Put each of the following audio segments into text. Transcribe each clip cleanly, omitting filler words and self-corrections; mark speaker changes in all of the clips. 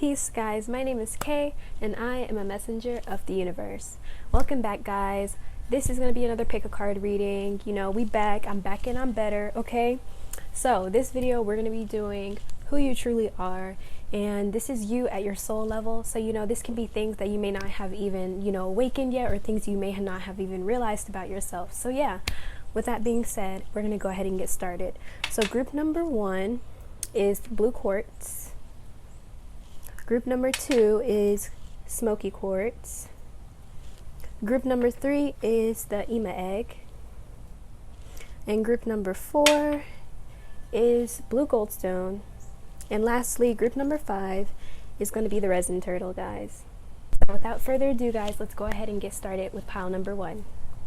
Speaker 1: Peace, guys. My name is Kay, and I am a messenger of the universe. Welcome back, guys. This is going to be another pick a card reading. You know, we back. I'm back and I'm better, okay? So, this video, we're going to be doing who you truly are, and this is you at your soul level. So, you know, this can be things that you may not have even, awakened yet, or things you may not have even realized about yourself. So, yeah, with that being said, we're going to go ahead and get started. So, group number 1 is blue quartz. Group number 2 is smoky quartz. Group number 3 is the Ema egg. And group number 4 is blue goldstone. And lastly, group number 5 is going to be the resin turtle, guys. So without further ado, guys, let's go ahead and get started with pile number 1.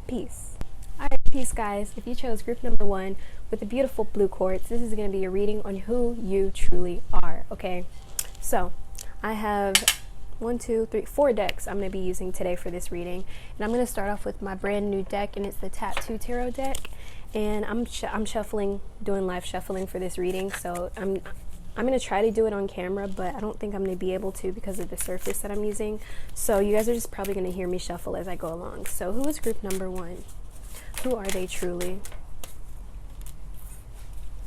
Speaker 1: Peace. Alright, peace, guys. If you chose group number 1 with the beautiful blue quartz, this is going to be a reading on who you truly are, okay? So, I have 4 decks I'm going to be using today for this reading, and I'm going to start off with my brand new deck, and it's the Tattoo Tarot deck, and I'm shuffling, doing live shuffling for this reading, so I'm going to try to do it on camera, but I don't think I'm going to be able to because of the surface that I'm using, so you guys are just probably going to hear me shuffle as I go along. So who is group number 1? Who are they truly?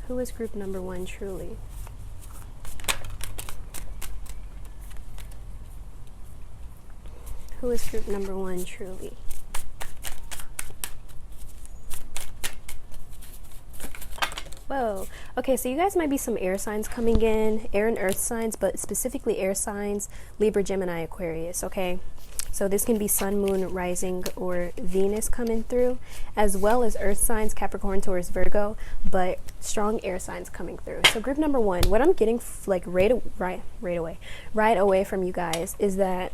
Speaker 1: Who is group number 1 truly? Who is group number 1 truly? Whoa. Okay, so you guys might be some air signs coming in, air and earth signs, but specifically air signs, Libra, Gemini, Aquarius, okay? So this can be Sun, Moon, Rising, or Venus coming through, as well as earth signs, Capricorn, Taurus, Virgo, but strong air signs coming through. So group number 1, what I'm getting like right away from you guys is that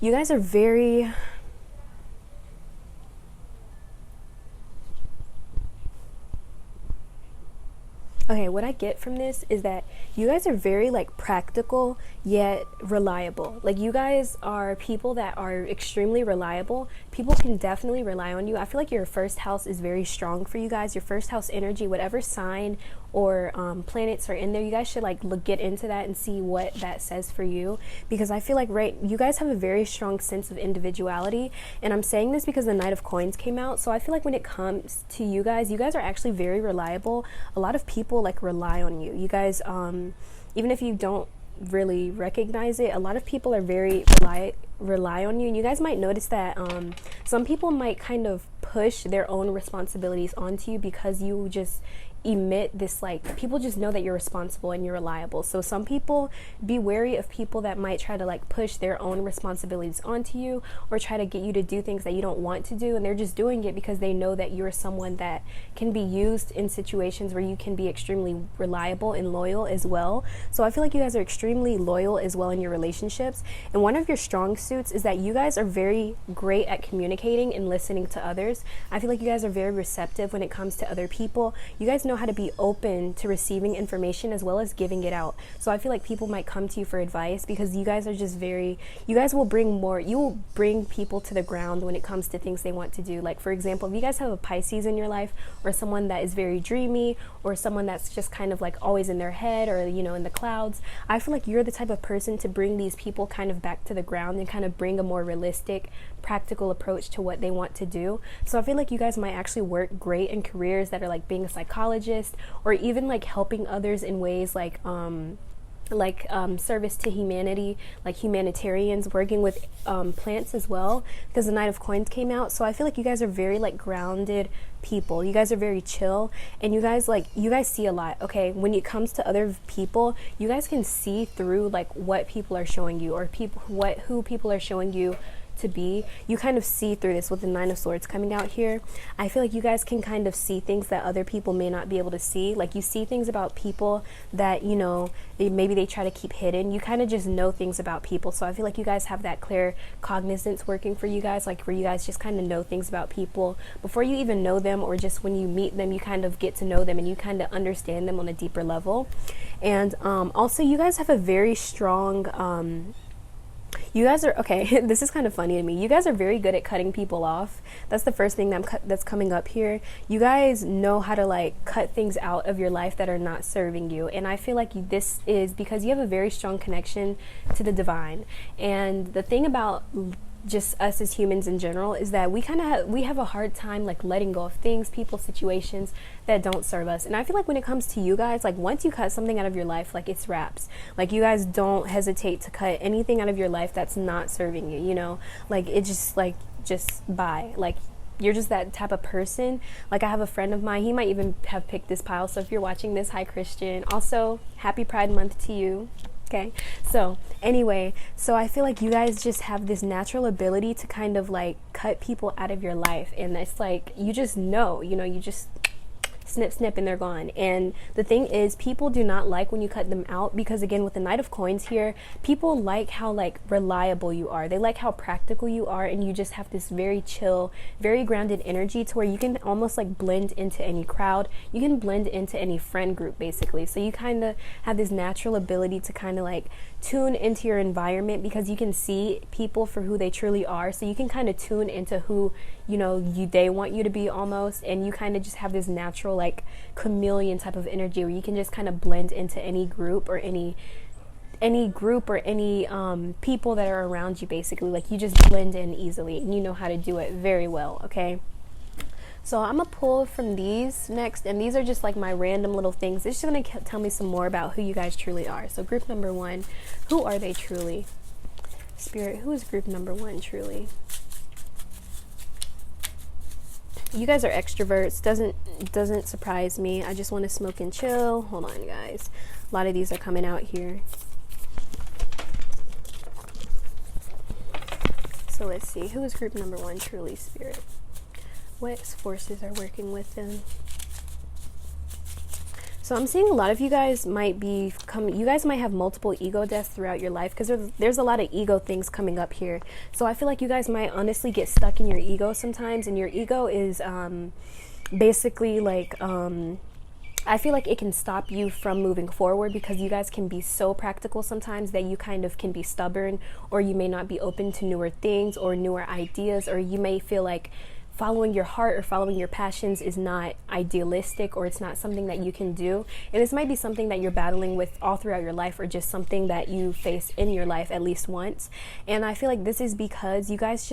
Speaker 1: you guys are very what I get from this is that you guys are very like practical yet reliable. Like, you guys are people that are extremely reliable. People can definitely rely on you. I feel like your first house is very strong for you guys. Your first house energy, whatever sign or planets are in there, you guys should like get into that and see what that says for you, because I feel like you guys have a very strong sense of individuality, and I'm saying this because the Knight of Coins came out. So I feel like when it comes to you guys are actually very reliable. A lot of people like rely on you. You guys, even if you don't really recognize it, a lot of people are very rely on you, and you guys might notice that some people might kind of push their own responsibilities onto you because you just emit this, like, people just know that you're responsible and you're reliable. So some people, be wary of people that might try to like push their own responsibilities onto you, or try to get you to do things that you don't want to do, and they're just doing it because they know that you're someone that can be used in situations where you can be extremely reliable and loyal as well. So I feel like you guys are extremely loyal as well in your relationships, and one of your strong suits is that you guys are very great at communicating and listening to others. I feel like you guys are very receptive when it comes to other people. You guys know how to be open to receiving information as well as giving it out. So I feel like people might come to you for advice because you guys are just you will bring people to the ground when it comes to things they want to do. Like, for example, if you guys have a Pisces in your life, or someone that is very dreamy, or someone that's just kind of like always in their head, or in the clouds, I feel like you're the type of person to bring these people kind of back to the ground and kind of bring a more realistic, practical approach to what they want to do. So I feel like you guys might actually work great in careers that are like being a psychologist, or even like helping others in ways like service to humanity, like humanitarians, working with plants as well, because the Knight of Coins came out. So I feel like you guys are very like grounded people. You guys are very chill, and you guys see a lot, okay? When it comes to other people, you guys can see through like what people are showing you, or who people are showing you to be. You kind of see through this with the 9 of Swords coming out here. I feel like you guys can kind of see things that other people may not be able to see. Like, you see things about people that, maybe they try to keep hidden. You kind of just know things about people. So I feel like you guys have that clear cognizance working for you guys, like where you guys just kind of know things about people before you even know them, or just when you meet them, you kind of get to know them and you kind of understand them on a deeper level. And also, you guys have a very strong You guys are, okay, this is kind of funny to me. You guys are very good at cutting people off. That's the first thing that's coming up here. You guys know how to like cut things out of your life that are not serving you. And I feel like this is because you have a very strong connection to the divine. And the thing about just us as humans in general is that we kind of we have a hard time like letting go of things, people, situations that don't serve us. And I feel like when it comes to you guys, like once you cut something out of your life, like it's wraps. Like you guys don't hesitate to cut anything out of your life that's not serving you, you know, like it just like just bye. Like you're just that type of person. Like I have a friend of mine, he might even have picked this pile, so if you're watching this, hi Christian. Also happy Pride Month to you. Okay, so anyway, so I feel like you guys just have this natural ability to kind of like cut people out of your life, and it's like you just know, you know, you just snip snip and they're gone. And the thing is, people do not like when you cut them out, because again, with the Knight of Coins here, people like how like reliable you are, they like how practical you are, and you just have this very chill, very grounded energy to where you can almost like blend into any crowd, you can blend into any friend group basically. So you kind of have this natural ability to kind of like tune into your environment, because you can see people for who they truly are, so you can kind of tune into who, you know, they want you to be almost, and you kind of just have this natural like chameleon type of energy where you can just kind of blend into any group or any people that are around you basically. Like you just blend in easily, and you know how to do it very well. Okay, so I'm gonna pull from these next, and these are just like my random little things. It's just gonna tell me some more about who you guys truly are. So group number one, who are they truly? Spirit, who is group number one truly? You guys are extroverts. Doesn't surprise me. I just want to smoke and chill. Hold on, guys. A lot of these are coming out here. So let's see. Who is group number one truly, Spirit? What forces are working with them? So I'm seeing a lot of you guys might be you guys might have multiple ego deaths throughout your life, because there's a lot of ego things coming up here. So I feel like you guys might honestly get stuck in your ego sometimes, and your ego is basically like I feel like it can stop you from moving forward, because you guys can be so practical sometimes that you kind of can be stubborn, or you may not be open to newer things or newer ideas, or you may feel like following your heart or following your passions is not idealistic, or it's not something that you can do. And this might be something that you're battling with all throughout your life, or just something that you face in your life at least once. And I feel like this is because you guys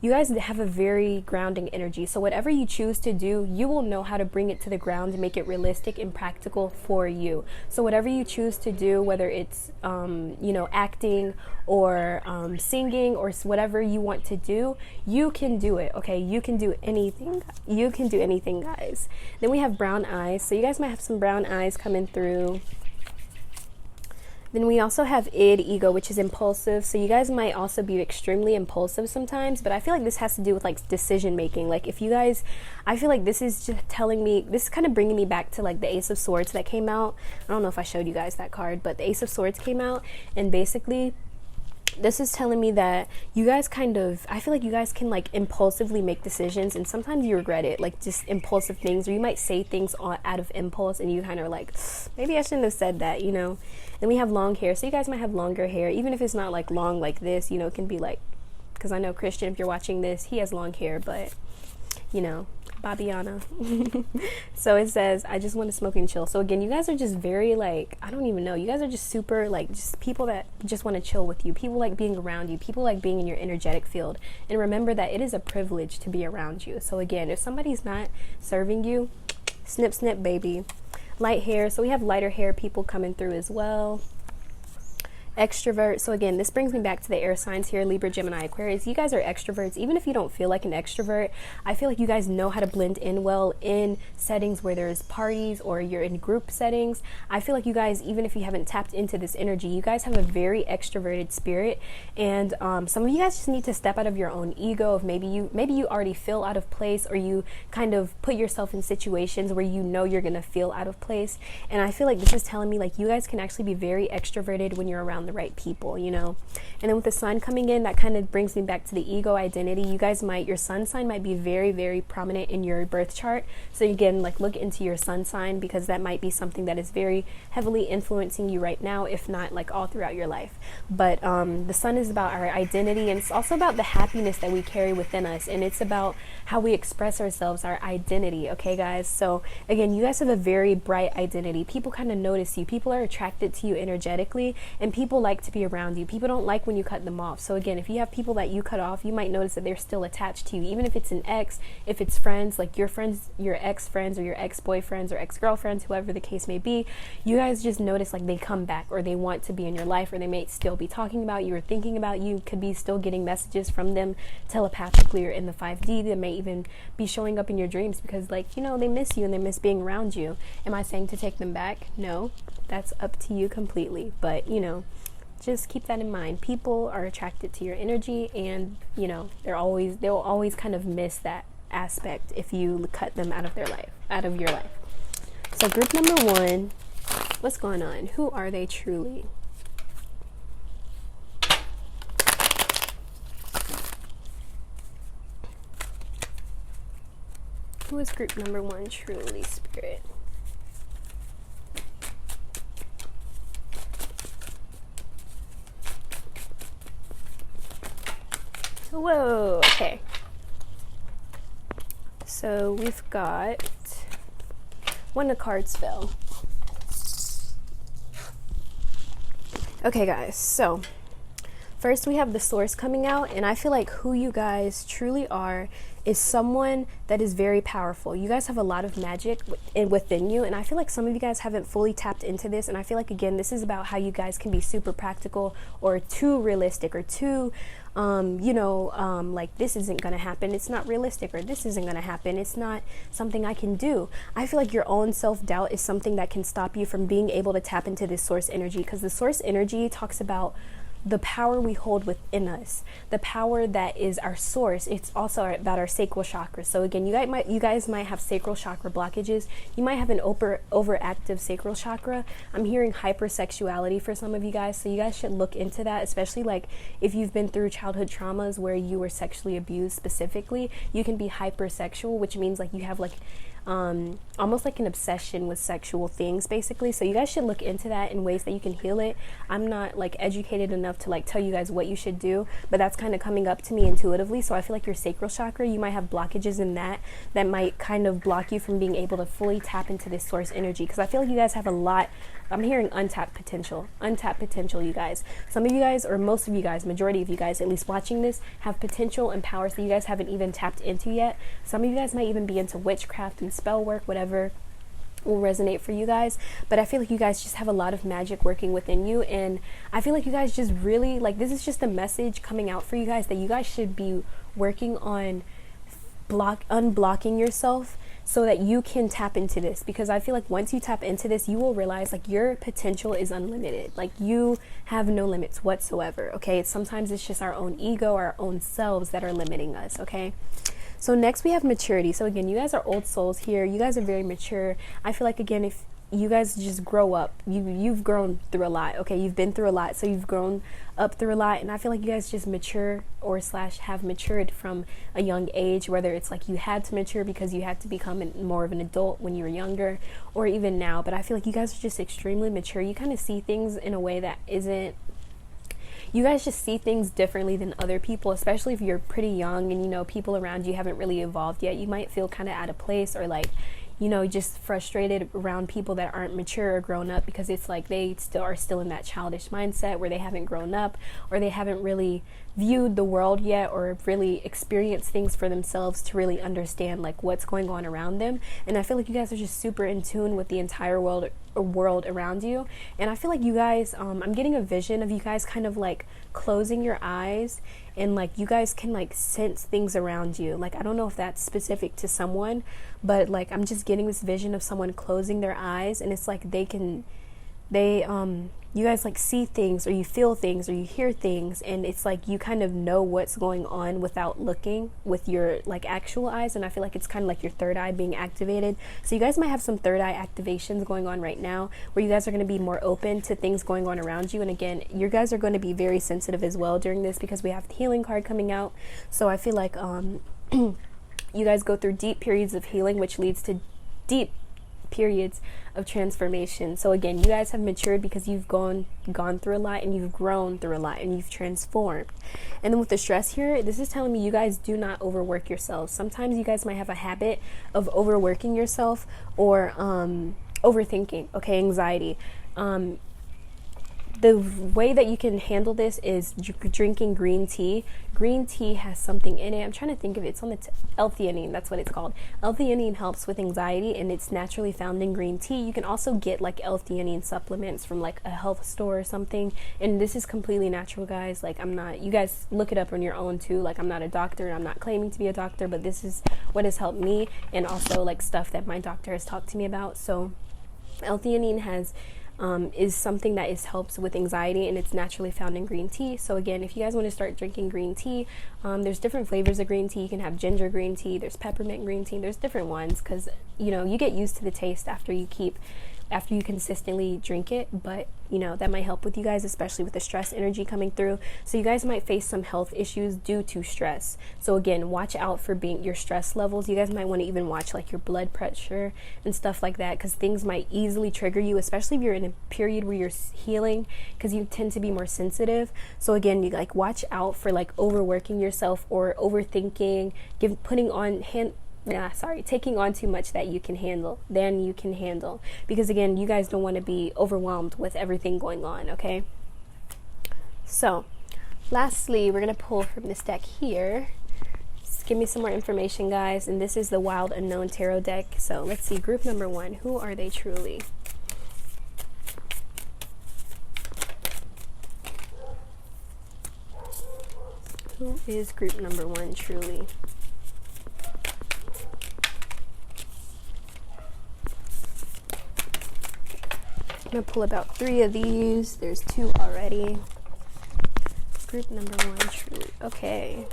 Speaker 1: have a very grounding energy. So whatever you choose to do, you will know how to bring it to the ground and make it realistic and practical for you. So whatever you choose to do, whether it's you know, acting or singing or whatever you want to do, you can do it. Okay, you can do anything. You can do anything, guys. Then we have brown eyes. So you guys might have some brown eyes coming through. Then we also have ego, which is impulsive. So you guys might also be extremely impulsive sometimes, but I feel like this has to do with like decision making. Like if you guys, I feel like this is just telling me, this is kind of bringing me back to like the Ace of Swords that came out. I don't know if I showed you guys that card, but the Ace of Swords came out, and basically this is telling me that you guys kind of, I feel like you guys can like impulsively make decisions, and sometimes you regret it, like just impulsive things, or you might say things out of impulse, and you kind of like, maybe I shouldn't have said that, you know. Then we have long hair. So you guys might have longer hair, even if it's not like long like this, you know, it can be like, because I know Christian, if you're watching this, he has long hair, but you know, Babiana. So it says, I just want to smoke and chill. So again, you guys are just very like, I don't even know, you guys are just super like just people that just want to chill with you. People like being around you. People like being in your energetic field. And remember that it is a privilege to be around you. So again, if somebody's not serving you, snip snip, baby. Light hair. So we have lighter hair people coming through as well. Extrovert. So again, this brings me back to the air signs here, Libra, Gemini, Aquarius. You guys are extroverts. Even if you don't feel like an extrovert, I feel like you guys know how to blend in well in settings where there's parties or you're in group settings. I feel like you guys, even if you haven't tapped into this energy, you guys have a very extroverted spirit. And some of you guys just need to step out of your own ego of maybe you already feel out of place, or you kind of put yourself in situations where you know you're gonna feel out of place. And I feel like this is telling me like you guys can actually be very extroverted when you're around around the right people, you know. And then with the sun coming in, that kind of brings me back to the ego identity. You guys might, your sun sign might be very, very prominent in your birth chart. So again, like look into your sun sign, because that might be something that is very heavily influencing you right now, if not like all throughout your life. But the sun is about our identity, and it's also about the happiness that we carry within us, and it's about how we express ourselves, our identity. Okay guys, so again, you guys have a very bright identity. People kind of notice you, people are attracted to you energetically, and people like to be around you. People don't like when you cut them off. So again, if you have people that you cut off, you might notice that they're still attached to you, even if it's an ex, if it's friends, like your friends, your ex friends, or your ex-boyfriends or ex-girlfriends, whoever the case may be. You guys just notice like they come back, or they want to be in your life, or they may still be talking about you or thinking about you. Could be still getting messages from them telepathically or in the 5D. They may even be showing up in your dreams, because like, you know, they miss you and they miss being around you. Am I saying to take them back? No, that's up to you completely. But you know, just keep that in mind. People are attracted to your energy, and you know, they'll always kind of miss that aspect if you cut them out of your life. So group number 1, what's going on? Who are they truly? Who is group number 1 truly, Spirit? Whoa, okay. So we've got one of the cards fell. Okay guys, so first we have the source coming out, and I feel like who you guys truly are is someone that is very powerful. You guys have a lot of magic within you, and I feel like some of you guys haven't fully tapped into this, and I feel like again this is about how you guys can be super practical or too realistic, or too like this isn't gonna happen, it's not realistic, or this isn't gonna happen, it's not something I can do. I feel like your own self-doubt is something that can stop you from being able to tap into this source energy, because the source energy talks about the power we hold within us, the power that is our source. It's also about our sacral chakra. So again, you guys might have sacral chakra blockages. You might have an overactive sacral chakra. I'm hearing hypersexuality for some of you guys, so you guys should look into that, especially like if you've been through childhood traumas where you were sexually abused specifically. You can be hypersexual, which means like you have like almost like an obsession with sexual things basically. So you guys should look into that in ways that you can heal it. I'm not like educated enough to like tell you guys what you should do, but that's kind of coming up to me intuitively. So I feel like your sacral chakra, you might have blockages in that might kind of block you from being able to fully tap into this source energy, because I feel like you guys have a lot. I'm hearing untapped potential, you guys. Some of you guys, or most of you guys, majority of you guys at least watching this, have potential and powers that you guys haven't even tapped into yet. Some of you guys might even be into witchcraft and spell work, whatever will resonate for you guys. But I feel like you guys just have a lot of magic working within you, and I feel like you guys just really, like, this is just a message coming out for you guys that you guys should be working on unblocking yourself so that you can tap into this, because I feel like once you tap into this, you will realize like your potential is unlimited. Like you have no limits whatsoever. Okay, sometimes it's just our own ego, our own selves that are limiting us. Okay, so next we have maturity. So again, you guys are old souls here. You guys are very mature. I feel like again, if you guys just grow up, you've grown through a lot. Okay, you've been through a lot, so you've grown up through a lot, and I feel like you guys just mature or / have matured from a young age, whether it's like you had to mature because you had to become more of an adult when you were younger, or even now. But I feel like you guys are just extremely mature. You kind of see things in a way that isn't, you guys just see things differently than other people, especially if you're pretty young and you know people around you haven't really evolved yet. You might feel kind of out of place, or like, you know, just frustrated around people that aren't mature or grown up, because it's like they are still in that childish mindset where they haven't grown up, or they haven't really viewed the world yet, or really experienced things for themselves to really understand like what's going on around them. And I feel like you guys are just super in tune with the entire world around you. And I feel like you guys, I'm getting a vision of you guys kind of like closing your eyes, and like you guys can like sense things around you. Like I don't know if that's specific to someone, but like I'm just getting this vision of someone closing their eyes, and it's like they can they you guys like see things, or you feel things, or you hear things, and it's like you kind of know what's going on without looking with your like actual eyes. And I feel like it's kind of like your third eye being activated. So you guys might have some third eye activations going on right now, where you guys are going to be more open to things going on around you. And again, you guys are going to be very sensitive as well during this, because we have the healing card coming out. So I feel like you guys go through deep periods of healing, which leads to deep periods of transformation. So again, you guys have matured because you've gone through a lot, and you've grown through a lot, and you've transformed. And then with the stress here, this is telling me you guys do not overwork yourselves. Sometimes you guys might have a habit of overworking yourself, or overthinking, okay, anxiety. The way that you can handle this is drinking green tea. Green tea has something in it. I'm trying to think of it. It's on the L-theanine. That's what it's called. L-theanine helps with anxiety, and it's naturally found in green tea. You can also get like L-theanine supplements from like a health store or something. And this is completely natural, guys. Like, you guys look it up on your own too. Like, I'm not a doctor, and I'm not claiming to be a doctor, but this is what has helped me, and also like stuff that my doctor has talked to me about. So L-theanine is something that helps with anxiety, and it's naturally found in green tea. So again, if you guys want to start drinking green tea, there's different flavors of green tea. You can have ginger green tea, there's peppermint green tea, there's different ones, because you get used to the taste after you consistently drink it. But that might help with you guys, especially with the stress energy coming through. So you guys might face some health issues due to stress. So again, watch out for your stress levels. You guys might want to even watch like your blood pressure and stuff like that, because things might easily trigger you, especially if you're in a period where you're healing, because you tend to be more sensitive. So again, you like watch out for like overworking yourself, or overthinking, taking on too much than you can handle, because again, you guys don't want to be overwhelmed with everything going on, okay? So lastly, we're going to pull from this deck here. Just give me some more information, guys. And this is the Wild Unknown Tarot deck. So let's see, group number 1, who are they truly? Who is group number 1 truly? I'm going to pull about 3 of these. There's 2 already. Group number 1, truly. Okay.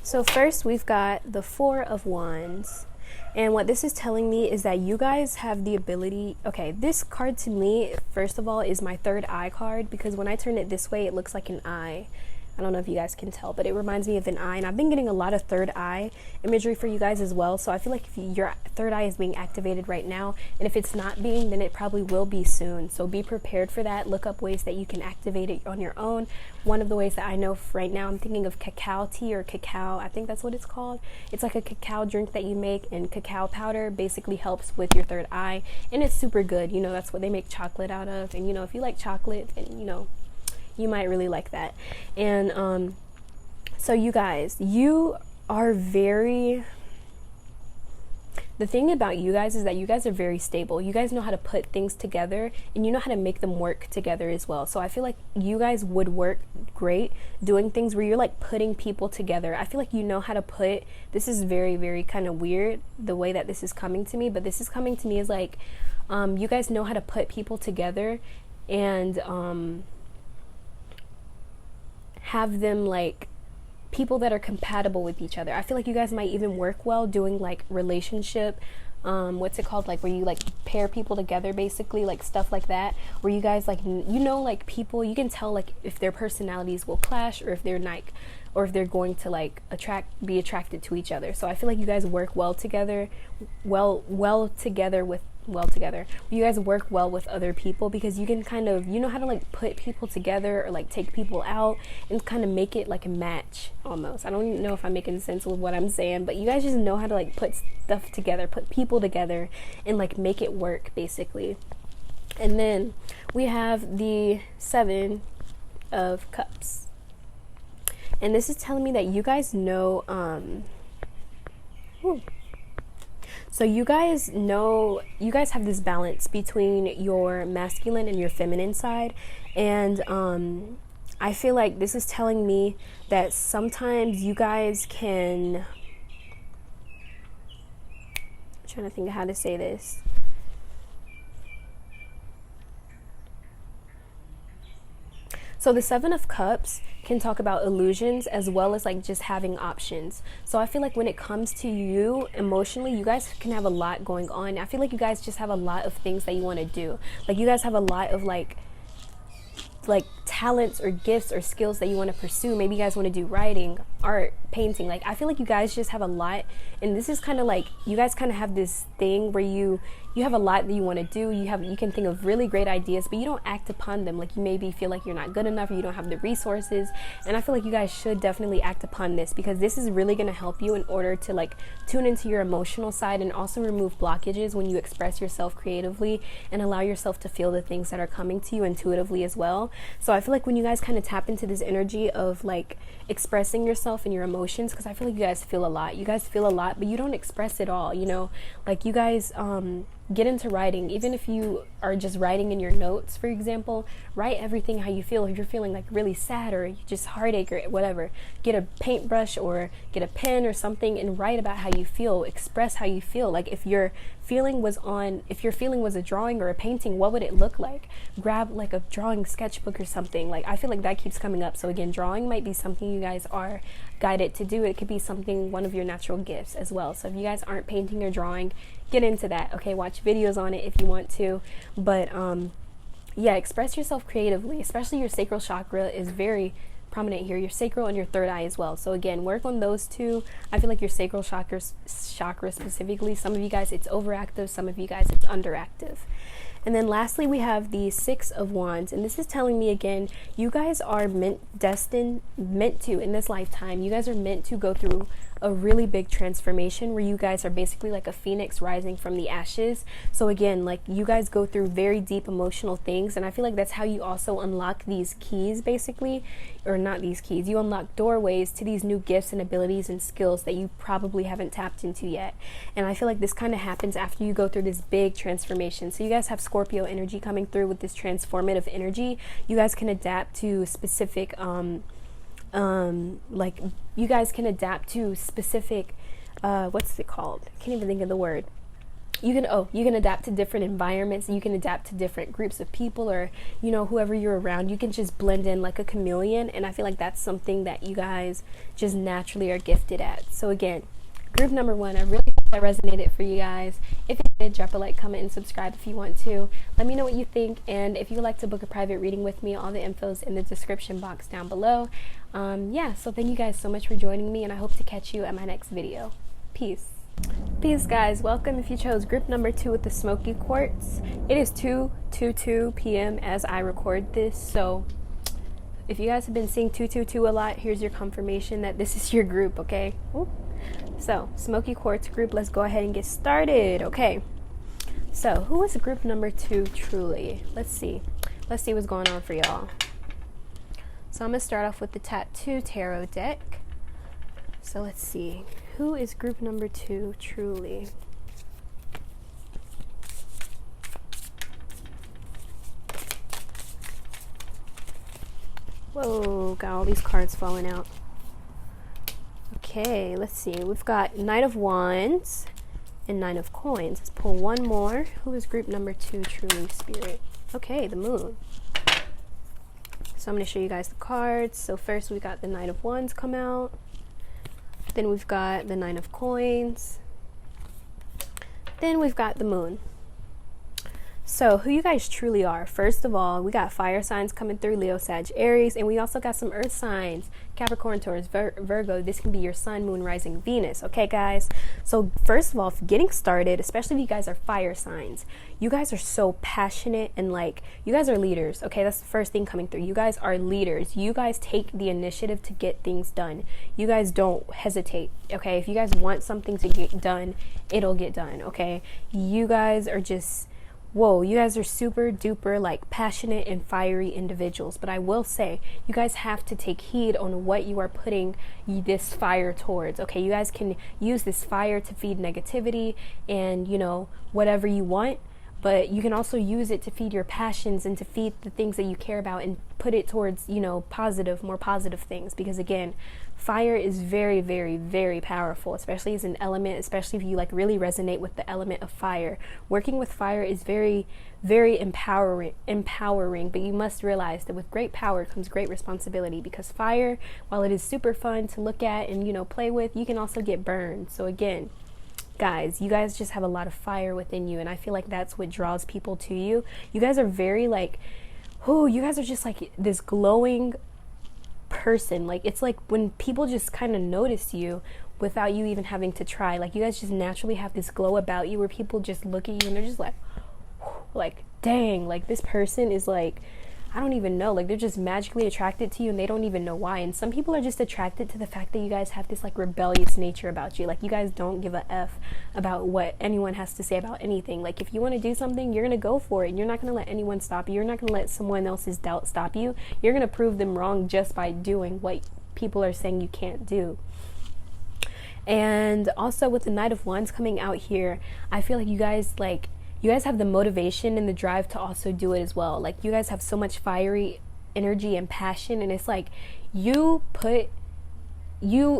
Speaker 1: So first we've got the 4 of Wands. And what this is telling me is that you guys have the ability... Okay, this card to me, first of all, is my third eye card, because when I turn it this way, it looks like an eye. I don't know if you guys can tell, but it reminds me of an eye. And I've been getting a lot of third eye imagery for you guys as well. So I feel like if your third eye is being activated right now, and if it's not being, then it probably will be soon. So be prepared for that. Look up ways that you can activate it on your own. One of the ways that I know right now, I'm thinking of cacao tea, or cacao, I think that's what it's called. It's like a cacao drink that you make, and cacao powder basically helps with your third eye, and it's super good. That's what they make chocolate out of. And if you like chocolate, then you might really like that. And so you guys, you are very... The thing about you guys is that you guys are very stable. You guys know how to put things together, and you know how to make them work together as well. So I feel like you guys would work great doing things where you're like putting people together. I feel like you know how to put... This is very, very kind of weird, the way that this is coming to me, but this is coming to me as like, you guys know how to put people together, and have them like people that are compatible with each other. I feel like you guys might even work well doing like relationship, what's it called, like where you like pair people together, basically, like stuff like that, where you guys like like people, you can tell like if their personalities will clash, or if they're like, or if they're going to like be attracted to each other. So I feel like you guys work well together, you guys work well with other people, because you can kind of, how to like put people together, or like take people out and kind of make it like a match almost. I don't even know if I'm making sense with what I'm saying, but you guys just know how to like put stuff together, put people together, and like make it work basically. And then we have the 7 of Cups. And this is telling me that you guys know, so you guys have this balance between your masculine and your feminine side. And I feel like this is telling me that sometimes you guys can... I'm trying to think of how to say this. So the Seven of Cups can talk about illusions as well as like just having options. So I feel like when it comes to you emotionally, you guys can have a lot going on. I feel like you guys just have a lot of things that you want to do. Like you guys have a lot of like talents or gifts or skills that you want to pursue. Maybe you guys want to do writing, art, painting. Like I feel like you guys just have a lot, and this is kind of like you guys kind of have this thing where you have a lot that you want to do. You can think of really great ideas, but you don't act upon them. Like you maybe feel like you're not good enough or you don't have the resources, and I feel like you guys should definitely act upon this, because this is really going to help you in order to like tune into your emotional side and also remove blockages when you express yourself creatively and allow yourself to feel the things that are coming to you intuitively as well. So I feel like when you guys kind of tap into this energy of like expressing yourself and your emotions, because I feel like you guys feel a lot, but you don't express it all, you know, like you guys get into writing. Even if you are just writing in your notes, for example, write everything how you feel. If you're feeling like really sad or just heartache or whatever, get a paintbrush or get a pen or something and write about how you feel. Express how you feel. Like if your feeling was a drawing or a painting, what would it look like? Grab like a drawing sketchbook or something. Like I feel like that keeps coming up. So again, drawing might be something you guys are guided to do. It could be something, one of your natural gifts as well. So if you guys aren't painting or drawing, get into that. Okay, watch videos on it if you want to, but yeah, express yourself creatively. Especially your sacral chakra is very prominent here, your sacral and your third eye as well. So again, work on those two. I feel like your sacral chakra specifically, some of you guys it's overactive, some of you guys it's underactive. And then lastly, we have the Six of Wands, and this is telling me again, you guys are meant to in this lifetime, you guys are meant to go through a really big transformation where you guys are basically like a phoenix rising from the ashes. So again, like you guys go through very deep emotional things, and I feel like that's how you also unlock these keys basically, or not these keys, you unlock doorways to these new gifts and abilities and skills that you probably haven't tapped into yet. And I feel like this kind of happens after you go through this big transformation. So you guys have Scorpio energy coming through with this transformative energy. You guys can adapt to specific like you guys can adapt to specific what's it called, I can't even think of the word. You can adapt to different environments, you can adapt to different groups of people, or you know, whoever you're around, you can just blend in like a chameleon. And I feel like that's something that you guys just naturally are gifted at. So again, group number one, I really hope that resonated for you guys. If it did, drop a like, comment, and subscribe if you want to. Let me know what you think, and if you would like to book a private reading with me, all the info's in the description box down below. Yeah, so thank you guys so much for joining me, and I hope to catch you at my next video. Peace. Peace, guys. Welcome if you chose group number 2 with the smoky quartz. It is 2:22 p.m. as I record this, so if you guys have been seeing 222 a lot, here's your confirmation that this is your group, okay? Ooh. So, smoky quartz group, let's go ahead and get started. Okay, so who is group number 2 truly? Let's see what's going on for y'all. So I'm gonna start off with the Tattoo Tarot deck. So let's see, who is group number 2 truly? Whoa, got all these cards falling out. Okay, let's see. We've got Knight of Wands and Nine of Coins. Let's pull one more. Who is group number 2 truly, Spirit? Okay, the Moon. So I'm going to show you guys the cards. So first we got the Knight of Wands come out. Then we've got the Nine of Coins. Then we've got the Moon. So who you guys truly are, first of all, we got fire signs coming through, Leo, Sag, Aries, and we also got some earth signs, Capricorn, Taurus, Virgo. This can be your sun, moon, rising, Venus. Okay, guys? So first of all, getting started, especially if you guys are fire signs, you guys are so passionate and like, you guys are leaders. Okay, that's the first thing coming through. You guys are leaders. You guys take the initiative to get things done. You guys don't hesitate. Okay, if you guys want something to get done, it'll get done. Okay, you guys are just, whoa, you guys are super duper like passionate and fiery individuals. But I will say, you guys have to take heed on what you are putting this fire towards. Okay, you guys can use this fire to feed negativity and, you know, whatever you want, but you can also use it to feed your passions and to feed the things that you care about and put it towards, you know, more positive things, because again, fire is very, very, very powerful, especially as an element, especially if you like really resonate with the element of fire. Working with fire is very, very empowering, but you must realize that with great power comes great responsibility, because fire, while it is super fun to look at and, you know, play with, you can also get burned. So again, guys, you guys just have a lot of fire within you, and I feel like that's what draws people to you. You guys are very like, you guys are just like this glowing person. Like, it's like when people just kind of notice you without you even having to try. Like, you guys just naturally have this glow about you where people just look at you and they're just like, dang, like this person is like, I don't even know, like they're just magically attracted to you and they don't even know why. And some people are just attracted to the fact that you guys have this like rebellious nature about you. Like, you guys don't give a F about what anyone has to say about anything. Like, if you want to do something, you're going to go for it. You're not going to let anyone stop you. You're not going to let someone else's doubt stop you. You're going to prove them wrong just by doing what people are saying you can't do. And also with the Knight of Wands coming out here, I feel like you guys have the motivation and the drive to also do it as well. Like, you guys have so much fiery energy and passion, and it's like you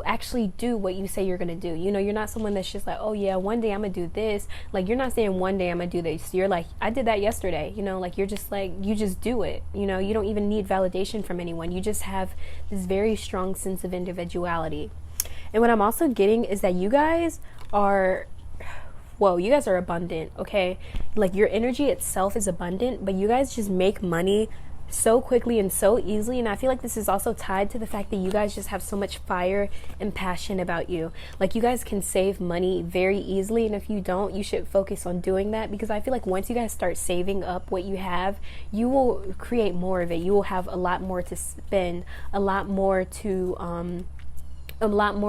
Speaker 1: actually do what you say you're gonna do. You know, you're not someone that's just like, oh yeah, one day I'm gonna do this. Like, you're not saying one day I'm gonna do this. You're like, I did that yesterday. You know, like, you're just like, you just do it. You know, you don't even need validation from anyone. You just have this very strong sense of individuality. And what I'm also getting is that you guys are abundant, okay? Like, your energy itself is abundant, but you guys just make money so quickly and so easily. And I feel like this is also tied to the fact that you guys just have so much fire and passion about you. Like, you guys can save money very easily, and if you don't, you should focus on doing that, because I feel like once you guys start saving up what you have, you will create more of it. You will have a lot more to spend, a lot more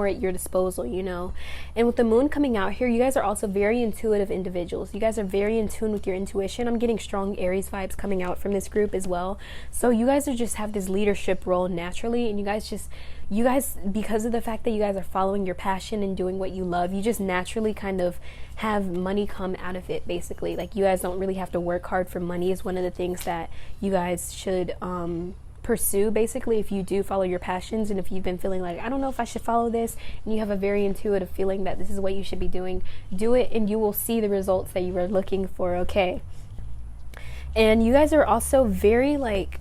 Speaker 1: at your disposal, you know. And with the moon coming out here, you guys are also very intuitive individuals. You guys are very in tune with your intuition. I'm getting strong Aries vibes coming out from this group as well. So you guys are just have this leadership role naturally, and you guys, because of the fact that you guys are following your passion and doing what you love, you just naturally kind of have money come out of it, basically. Like, you guys don't really have to work hard for money is one of the things that you guys should pursue, basically, if you do follow your passions. And if you've been feeling like, I don't know if I should follow this, and you have a very intuitive feeling that this is what you should be doing, do it, and you will see the results that you are looking for, okay? And you guys are also very like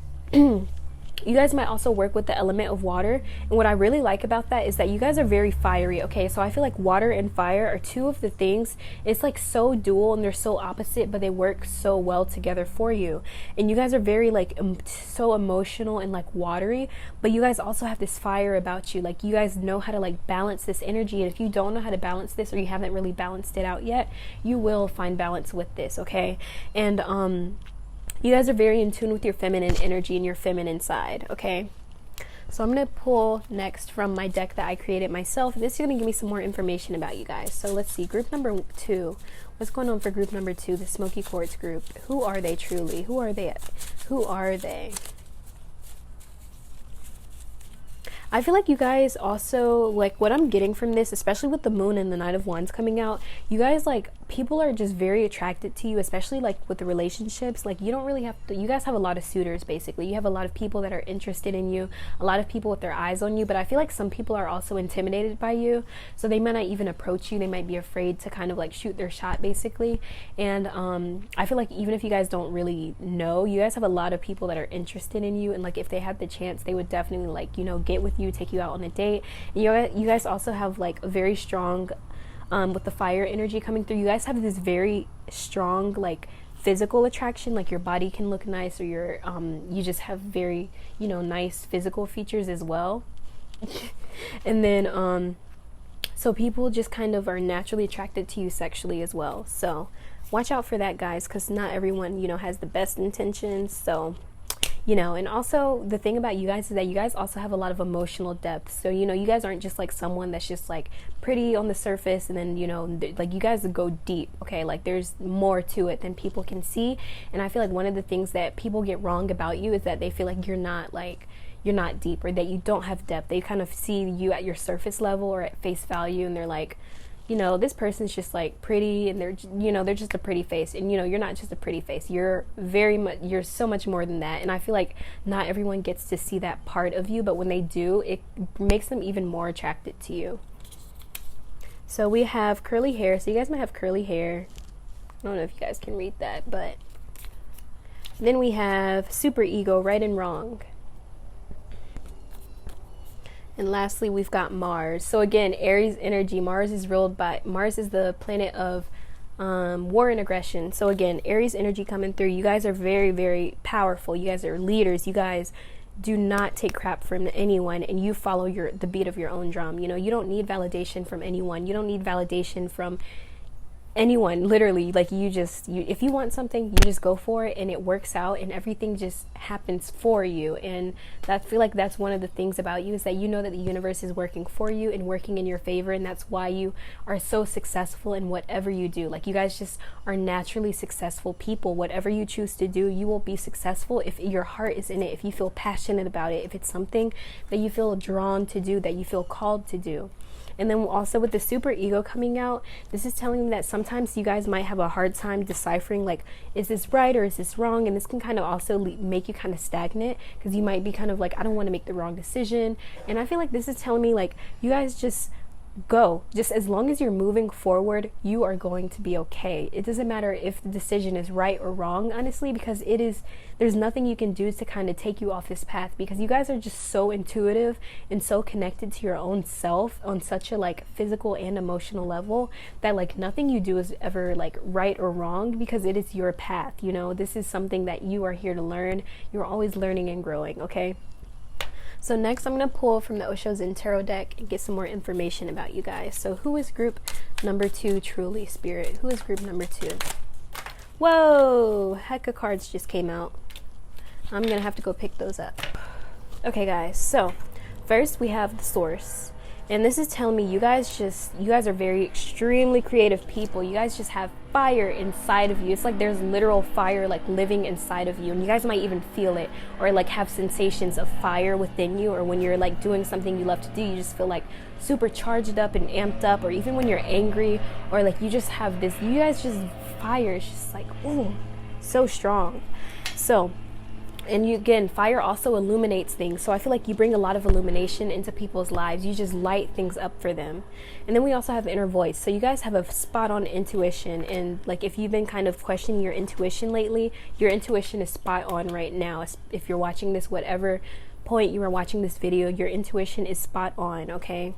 Speaker 1: you guys might also work with the element of water. And what I really like about that is that you guys are very fiery, okay? So I feel like water and fire are two of the things, it's like so dual and they're so opposite, but they work so well together for you. And you guys are very like so emotional and like watery, but you guys also have this fire about you. Like, you guys know how to like balance this energy. And if you don't know how to balance this, or you haven't really balanced it out yet, you will find balance with this, okay? And you guys are very in tune with your feminine energy and your feminine side, okay? So I'm going to pull next from my deck that I created myself. This is going to give me some more information about you guys. So let's see, group number 2. What's going on for group number 2, the Smoky Quartz group? Who are they truly? Who are they? Who are they? I feel like you guys also, like, what I'm getting from this, especially with the moon and the Knight of Wands coming out, you guys, like, people are just very attracted to you, especially like with the relationships. Like, you don't really have to, you guys have a lot of suitors, basically. You have a lot of people that are interested in you, a lot of people with their eyes on you, but I feel like some people are also intimidated by you, so they might not even approach you. They might be afraid to kind of like shoot their shot, basically. And I feel like even if you guys don't really know, you guys have a lot of people that are interested in you, and like if they had the chance, they would definitely like, you know, get with you, take you out on a date. And you guys also have like a very strong with the fire energy coming through, you guys have this very strong like physical attraction. Like, your body can look nice, or you just have very, you know, nice physical features as well. And then so people just kind of are naturally attracted to you sexually as well. So watch out for that, guys, because not everyone, you know, has the best intentions. So, you know, and also the thing about you guys is that you guys also have a lot of emotional depth. So, you know, you guys aren't just like someone that's just like pretty on the surface, and then, you know, like, you guys go deep, okay? Like, there's more to it than people can see. And I feel like one of the things that people get wrong about you is that they feel like you're not deep, or that you don't have depth. They kind of see you at your surface level or at face value, and they're like, you know, this person's just like pretty, and they're, you know, they're just a pretty face. And, you know, you're not just a pretty face. You're you're so much more than that. And I feel like not everyone gets to see that part of you, but when they do, it makes them even more attracted to you. So we have curly hair. So you guys might have curly hair. I don't know if you guys can read that, but then we have super ego, right and wrong. And lastly, we've got Mars. So again, Aries energy. Mars is the planet of war and aggression. So again, Aries energy coming through. You guys are very, very powerful. You guys are leaders. You guys do not take crap from anyone, and you follow the beat of your own drum. You know, you don't need validation from anyone. You don't need validation from anyone, literally. Like, if you want something, you just go for it, and it works out, and everything just happens for you. And I feel like that's one of the things about you, is that you know that the universe is working for you and working in your favor, and that's why you are so successful in whatever you do. Like, you guys just are naturally successful people. Whatever you choose to do, you will be successful if your heart is in it, if you feel passionate about it, if it's something that you feel drawn to do, that you feel called to do. And then also with the super ego coming out, this is telling me that sometimes you guys might have a hard time deciphering, like, is this right or is this wrong? And this can kind of also make you kind of stagnant, because you might be kind of like, I don't want to make the wrong decision. And I feel like this is telling me, like, you guys just go. Just as long as you're moving forward, you are going to be okay. It doesn't matter if the decision is right or wrong, honestly, because there's nothing you can do to kind of take you off this path, because you guys are just so intuitive and so connected to your own self on such a like physical and emotional level, that like nothing you do is ever like right or wrong, because it is your path. You know, this is something that you are here to learn. You're always learning and growing, okay? So next I'm going to pull from the Osho Zen Tarot deck and get some more information about you guys. So who is group number 2 truly, Spirit? Who is group number 2? Whoa! Heck of cards just came out. I'm going to have to go pick those up. Okay guys, so first we have the Source. And this is telling me you guys are very extremely creative people. You guys just have fire inside of you. It's like there's literal fire like living inside of you, and you guys might even feel it, or like have sensations of fire within you, or when you're like doing something you love to do, you just feel like super charged up and amped up, or even when you're angry, or like you just have this, you guys just, fire is just like, ooh, so strong. So, and you, again, fire also illuminates things. So I feel like you bring a lot of illumination into people's lives. You just light things up for them. And then we also have inner voice. So you guys have a spot on intuition. And like if you've been kind of questioning your intuition lately, your intuition is spot on right now. If you're watching this, whatever point you are watching this video, your intuition is spot on, okay?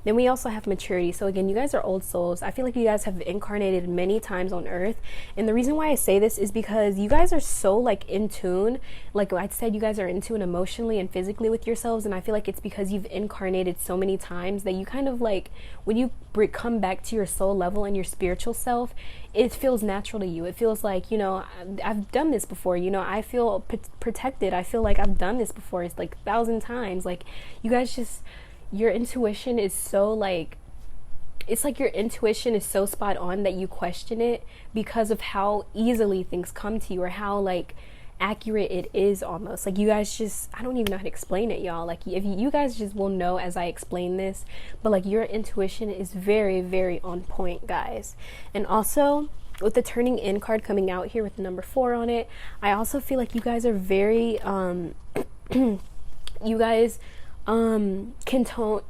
Speaker 1: Then we also have maturity. So again, you guys are old souls. I feel like you guys have incarnated many times on earth. And the reason why I say this is because you guys are so like in tune. Like I said, you guys are in tune emotionally and physically with yourselves. And I feel like it's because you've incarnated so many times that you kind of like, when you come back to your soul level and your spiritual self, it feels natural to you. It feels like, you know, I've done this before. You know, I feel protected. I feel like I've done this before. It's like 1,000 times. Like you guys just, your intuition is so like, it's like your intuition is so spot on that you question it because of how easily things come to you, or how like accurate it is almost. Like you guys just, I don't even know how to explain it, y'all. Like if you guys just will know as I explain this, but like your intuition is very, very on point, guys. And also with the turning in card coming out here with the number 4 on it, I also feel like you guys are very you guys can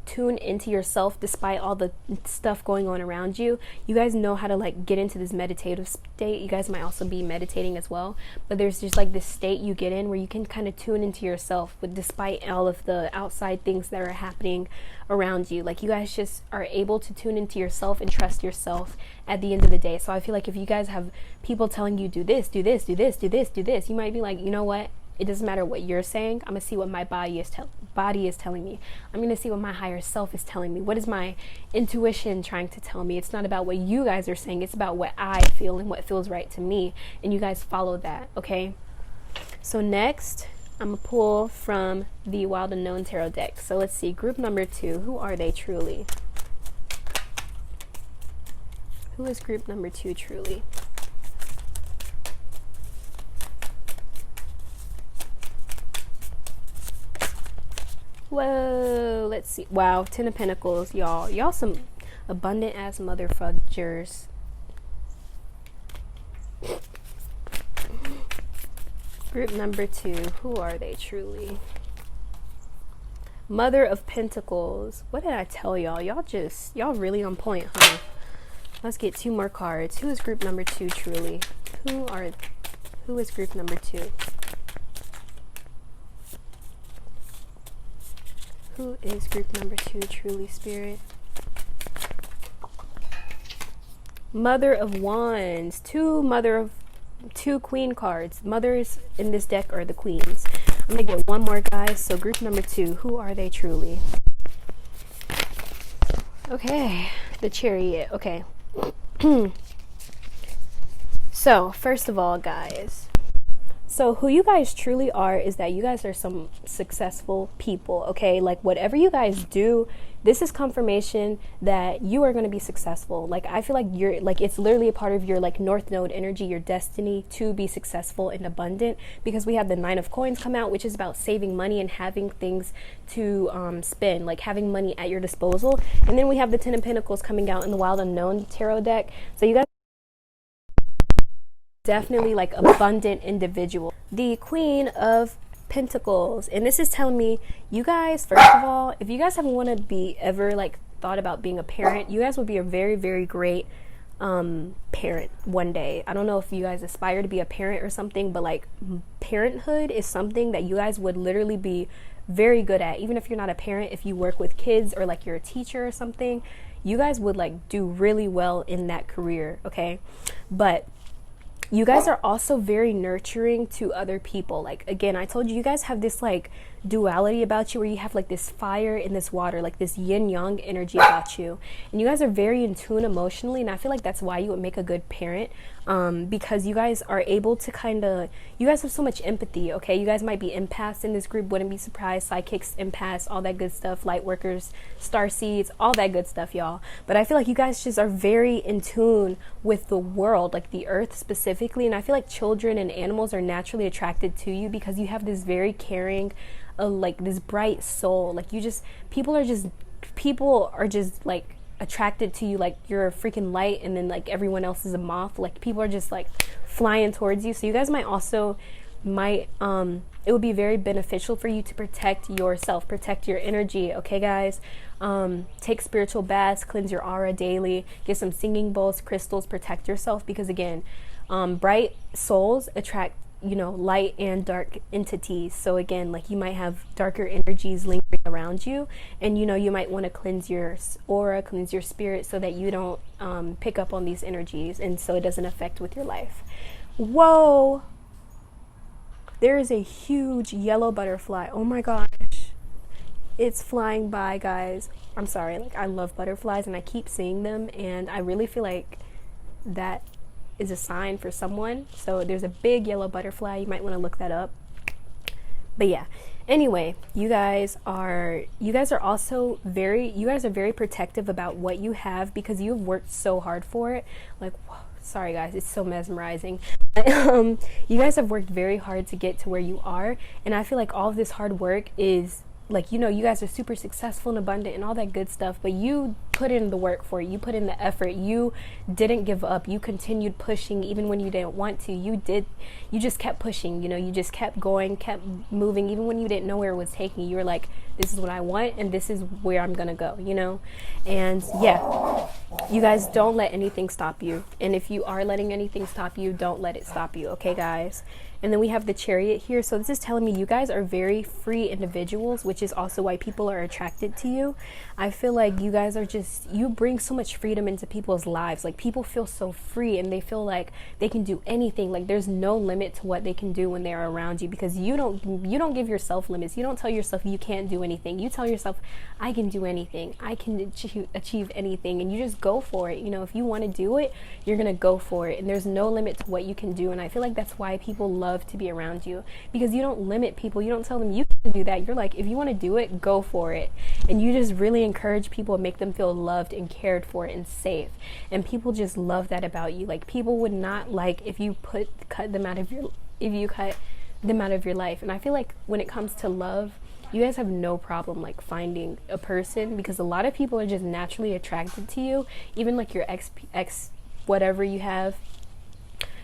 Speaker 1: tune into yourself despite all the stuff going on around you. You guys know how to like get into this meditative state. You guys might also be meditating as well, but there's just like this state you get in where you can kind of tune into yourself with, despite all of the outside things that are happening around you. Like you guys just are able to tune into yourself and trust yourself at the end of the day. So I feel like if you guys have people telling you do this, do this, do this, do this, do this, you might be like, you know what? It doesn't matter what you're saying. I'm gonna see what my body is telling me. I'm gonna see what my higher self is telling me. What is my intuition trying to tell me? It's not about what you guys are saying. It's about what I feel and what feels right to me. And you guys follow that, okay? So next, I'm gonna pull from the Wild Unknown Tarot deck. So let's see, group number 2. Who are they truly? Who is group number 2 truly? Whoa, let's see. Wow, 10 of Pentacles, y'all some, Abundant as motherfuckers. Group number 2, who are they truly? Mother of Pentacles. What did I tell y'all? Y'all really on point, huh? Let's get 2 more cards. Who is group number 2 truly? Who is group number 2? Who is group number 2 truly, Spirit? Mother of Wands. 2 queen cards. Mothers in this deck are the queens. I'm gonna get 1 more, guys. So group number 2, who are they truly? Okay, the Chariot. Okay. So first of all, guys, so who you guys truly are is that you guys are some successful people. Okay, like whatever you guys do, this is confirmation that you are going to be successful. Like I feel like you're like, it's literally a part of your like North Node energy, your destiny to be successful and abundant, because we have the 9 of Coins come out, which is about saving money and having things to spend, like having money at your disposal. And then we have the 10 of Pentacles coming out in the Wild Unknown tarot deck. So you guys definitely like abundant individual. The Queen of Pentacles, and this is telling me you guys, first of all, if you guys haven't want to be ever like thought about being a parent, you guys would be a very, very great parent one day. I don't know if you guys aspire to be a parent or something, but like parenthood is something that you guys would literally be very good at. Even if you're not a parent, if you work with kids or like you're a teacher or something, you guys would like do really well in that career. Okay, but you guys are also very nurturing to other people. Like, again, I told you, you guys have this like duality about you where you have like this fire and this water, like this yin yang energy about you. And you guys are very in tune emotionally. And I feel like that's why you would make a good parent, because you guys are able to you guys have so much empathy. Okay, you guys might be empaths in this group, wouldn't be surprised. Psychics, empaths, all that good stuff, light workers, star seeds, all that good stuff, y'all. But I feel like you guys just are very in tune with the world, like the earth specifically. And I feel like children and animals are naturally attracted to you because you have this very caring, like this bright soul. Like people are just like attracted to you, like you're a freaking light, and then like everyone else is a moth. Like people are just like flying towards you. So you guys might it would be very beneficial for you to protect yourself, protect your energy. Okay, guys, take spiritual baths, cleanse your aura daily, get some singing bowls, crystals, protect yourself, because again, bright souls attract, light and dark entities. So again, like you might have darker energies lingering around you, and you might want to cleanse your aura, cleanse your spirit, so that you don't pick up on these energies, and so it doesn't affect with your life. Whoa, there is a huge yellow butterfly. Oh my gosh, it's flying by, guys. I'm sorry, like I love butterflies and I keep seeing them, and I really feel like that is a sign for someone. So there's a big yellow butterfly. You might want to look that up. But yeah, anyway, you guys are very protective about what you have, because you've worked so hard for it. Like, whoa, sorry guys, it's so mesmerizing. You guys have worked very hard to get to where you are, and I feel like all of this hard work is like, you guys are super successful and abundant and all that good stuff, but you put in the work for it. You put in the effort. You didn't give up. You continued pushing even when you didn't want to. You just kept pushing. You just kept going, kept moving, even when you didn't know where it was taking you. You were like, this is what I want and this is where I'm gonna go, and yeah, you guys don't let anything stop you. And if you are letting anything stop you, don't let it stop you. Okay, guys? And then we have the Chariot here. So this is telling me you guys are very free individuals, which is also why people are attracted to you. I feel like you guys are you bring so much freedom into people's lives. Like people feel so free and they feel like they can do anything. Like there's no limit to what they can do when they're around you, because you don't give yourself limits. You don't tell yourself you can't do anything. You tell yourself, I can do anything. I can achieve anything. And you just go for it. If you want to do it, you're going to go for it. And there's no limit to what you can do. And I feel like that's why people love to be around you, because you don't limit people. You don't tell them you can do that. You're like, if you want to do it, go for it. And you just really encourage people and make them feel loved and cared for and safe. And people just love that about you. Like people would not like if you cut them out of your life. And I feel like when it comes to love, you guys have no problem like finding a person, because a lot of people are just naturally attracted to you. Even like your ex whatever you have,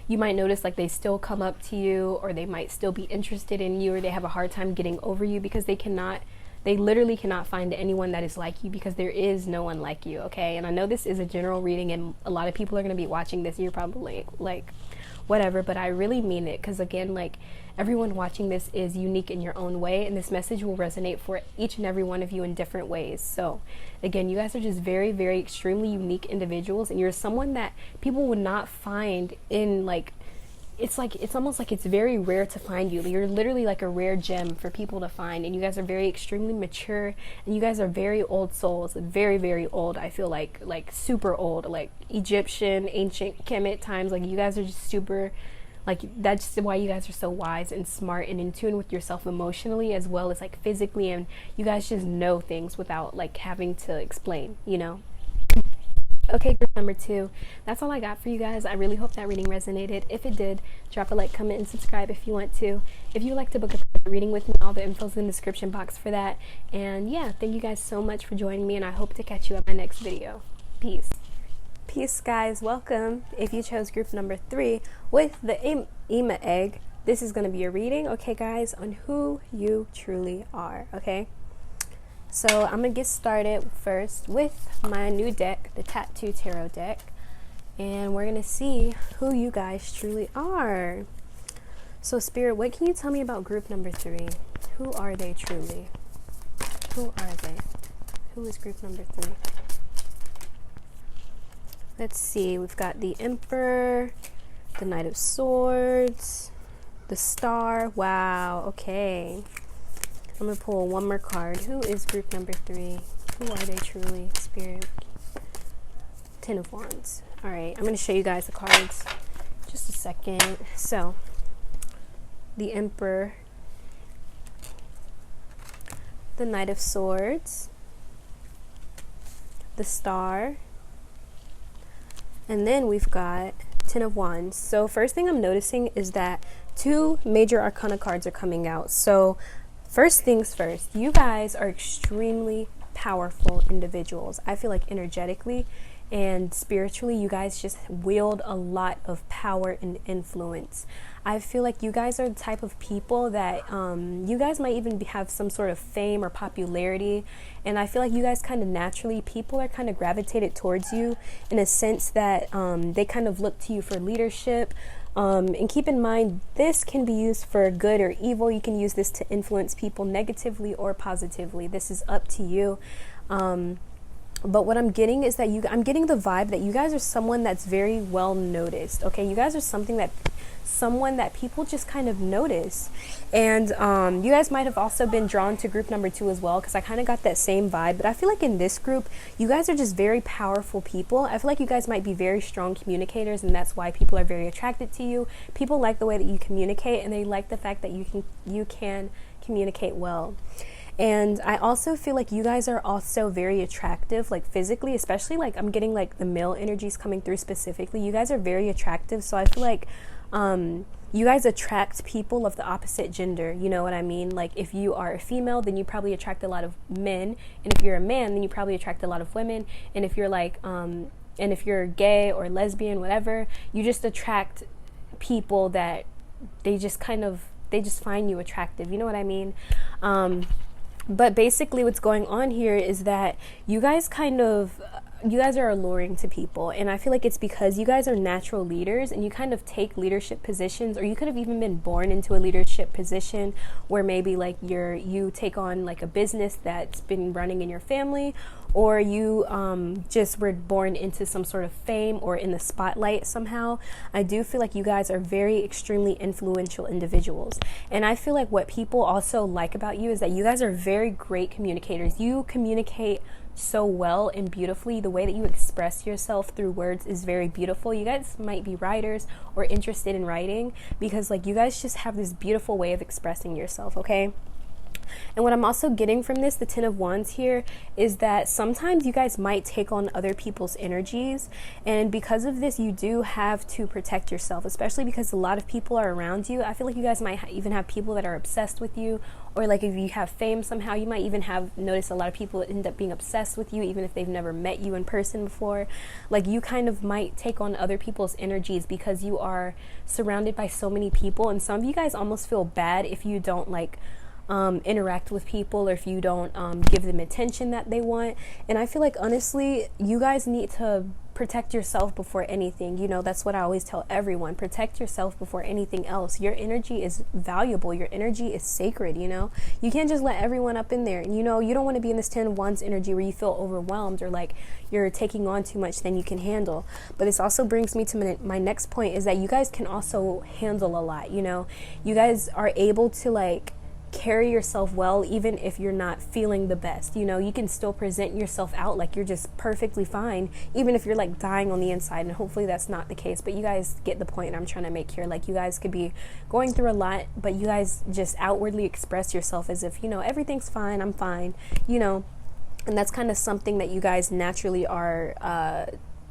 Speaker 1: you might notice like they still come up to you, or they might still be interested in you, or they have a hard time getting over you because they literally cannot find anyone that is like you, because there is no one like you, okay? And I know this is a general reading, and a lot of people are going to be watching this and you're probably like whatever, but I really mean it, because again, like, everyone watching this is unique in your own way, and this message will resonate for each and every one of you in different ways. So again, you guys are just very, very extremely unique individuals, and you're someone that people would not find in like, it's almost like it's very rare to find you. You're literally like a rare gem for people to find, and you guys are very extremely mature, and you guys are very old souls, very, very old. I feel like super old, like Egyptian, ancient Kemet times. Like, you guys are just super, like, that's why you guys are so wise and smart and in tune with yourself emotionally as well as like physically, and you guys just know things without like having to explain, you know? Okay, group number 2, that's all I got for you guys. I really hope that reading resonated. If it did, drop a like, comment, and subscribe if you want to. If you would like to book a private reading with me, all the info's in the description box for that. And yeah, thank you guys so much for joining me, and I hope to catch you at my next video. Peace. Peace, guys. Welcome. If you chose group number 3 with the Ema egg, this is going to be a reading, okay, guys, on who you truly are, okay? So I'm going to get started first with my new deck, the Tattoo Tarot deck, and we're going to see who you guys truly are. So Spirit, what can you tell me about group number 3? Who are they truly? Who are they? Who is group number 3? Let's see, we've got the Emperor, the Knight of Swords, the Star. Wow, okay. I'm going to pull one more card. Who is group number 3? Who are they truly, Spirit? 10 of Wands. All right, I'm going to show you guys the cards. Just a second. So, the Emperor, the Knight of Swords, the Star, and then we've got 10 of Wands. So first thing I'm noticing is that 2 major arcana cards are coming out. So first things first, you guys are extremely powerful individuals. I feel like energetically and spiritually, you guys just wield a lot of power and influence. I feel like you guys are the type of people that you guys might even have some sort of fame or popularity, and I feel like you guys kind of naturally, people are kind of gravitated towards you in a sense that they kind of look to you for leadership. And keep in mind, this can be used for good or evil. You can use this to influence people negatively or positively. This is up to you. But what I'm getting is that I'm getting the vibe that you guys are someone that's very well noticed. Okay, you guys are someone that people just kind of notice. And you guys might have also been drawn to group number 2 as well, because I kind of got that same vibe. But I feel like in this group, you guys are just very powerful people. I feel like you guys might be very strong communicators, and that's why people are very attracted to you. People like the way that you communicate, and they like the fact that you can communicate well. And I also feel like you guys are also very attractive, like physically, especially like I'm getting like the male energies coming through specifically. You guys are very attractive. So I feel like you guys attract people of the opposite gender. You know what I mean? Like, if you are a female, then you probably attract a lot of men. And if you're a man, then you probably attract a lot of women. And if you're like, and if you're gay or lesbian, whatever, you just attract people that they just find you attractive. You know what I mean? But basically what's going on here is that you guys are alluring to people, and I feel like it's because you guys are natural leaders, and you kind of take leadership positions, or you could have even been born into a leadership position where maybe like you take on like a business that's been running in your family, or you just were born into some sort of fame or in the spotlight somehow. I do feel like you guys are very extremely influential individuals, and I feel like what people also like about you is that you guys are very great communicators. You communicate so well and beautifully. The way that you express yourself through words is very beautiful. You guys might be writers or interested in writing, because like you guys just have this beautiful way of expressing yourself, okay? And what I'm also getting from this, the 10 of Wands here, is that sometimes you guys might take on other people's energies, and because of this you do have to protect yourself, especially because a lot of people are around you. I feel like you guys might even have people that are obsessed with you, or like if you have fame somehow, you might even have noticed a lot of people end up being obsessed with you even if they've never met you in person before. Like you kind of might take on other people's energies because you are surrounded by so many people, and some of you guys almost feel bad if you don't like interact with people, or if you don't give them attention that they want. And I feel like honestly you guys need to protect yourself before anything. You know, that's what I always tell everyone: protect yourself before anything else. Your energy is valuable, your energy is sacred. You know, you can't just let everyone up in there. And you know, you don't want to be in this 10 of Wands energy where you feel overwhelmed or like you're taking on too much than you can handle. But this also brings me to my next point, is that you guys can also handle a lot. You know, you guys are able to like carry yourself well even if you're not feeling the best. You know, you can still present yourself out like you're just perfectly fine even if you're like dying on the inside, and hopefully that's not the case, but you guys get the point I'm trying to make here. Like you guys could be going through a lot, but you guys just outwardly express yourself as if, you know, everything's fine, I'm fine, you know. And that's kind of something that you guys naturally are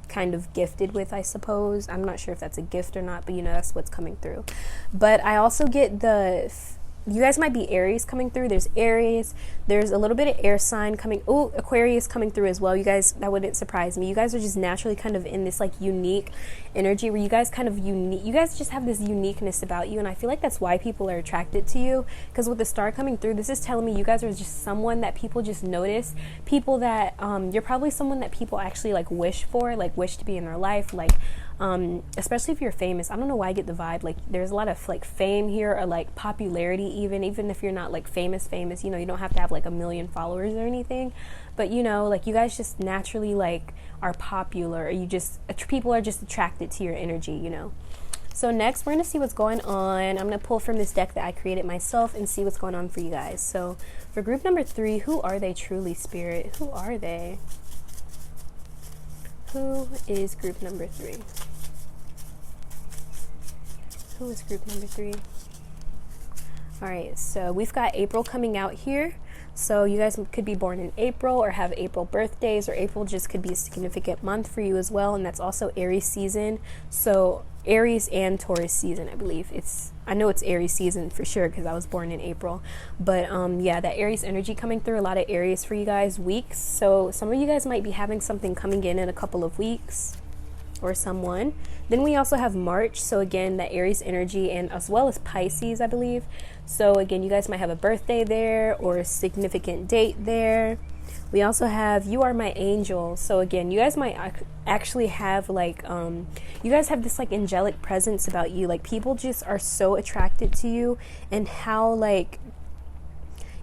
Speaker 1: kind of gifted with, I suppose. I'm not sure if that's a gift or not, but you know, that's what's coming through. But I also get you guys might be Aries coming through. There's Aries, there's a little bit of air sign coming. Oh, Aquarius coming through as well. You guys, that wouldn't surprise me. You guys are just naturally kind of in this like unique energy where you guys kind of unique, you guys just have this uniqueness about you, and I feel like that's why people are attracted to you. Because with the star coming through, this is telling me you guys are just someone that people just notice, people that you're probably someone that people actually like wish for, like wish to be in their life, like especially if you're famous. I don't know why I get the vibe like there's a lot of like fame here, or like popularity, even if you're not like famous, you know, you don't have to have like 1 million followers or anything, but you know, like you guys just naturally like are popular, or you just people are just attracted to your energy, you know. So next we're going to see what's going on. I'm going to pull from this deck that I created myself and see what's going on for you guys. So for group number 3, who are they truly, Spirit? Who are they? Who is group number 3? Who is group number 3? All right, so we've got April coming out here. So you guys could be born in April or have April birthdays, or April just could be a significant month for you as well. And that's also Aries season. So Aries and Taurus season, I believe. I know it's Aries season for sure because I was born in April. But yeah, that Aries energy coming through, a lot of Aries for you guys, weeks. So some of you guys might be having something coming in a couple of weeks, or someone. Then we also have March, so again that Aries energy, and as well as Pisces, I believe. So again, you guys might have a birthday there or a significant date there. We also have You Are My Angel. So again, you guys might actually have like you guys have this like angelic presence about you. Like people just are so attracted to you, and how like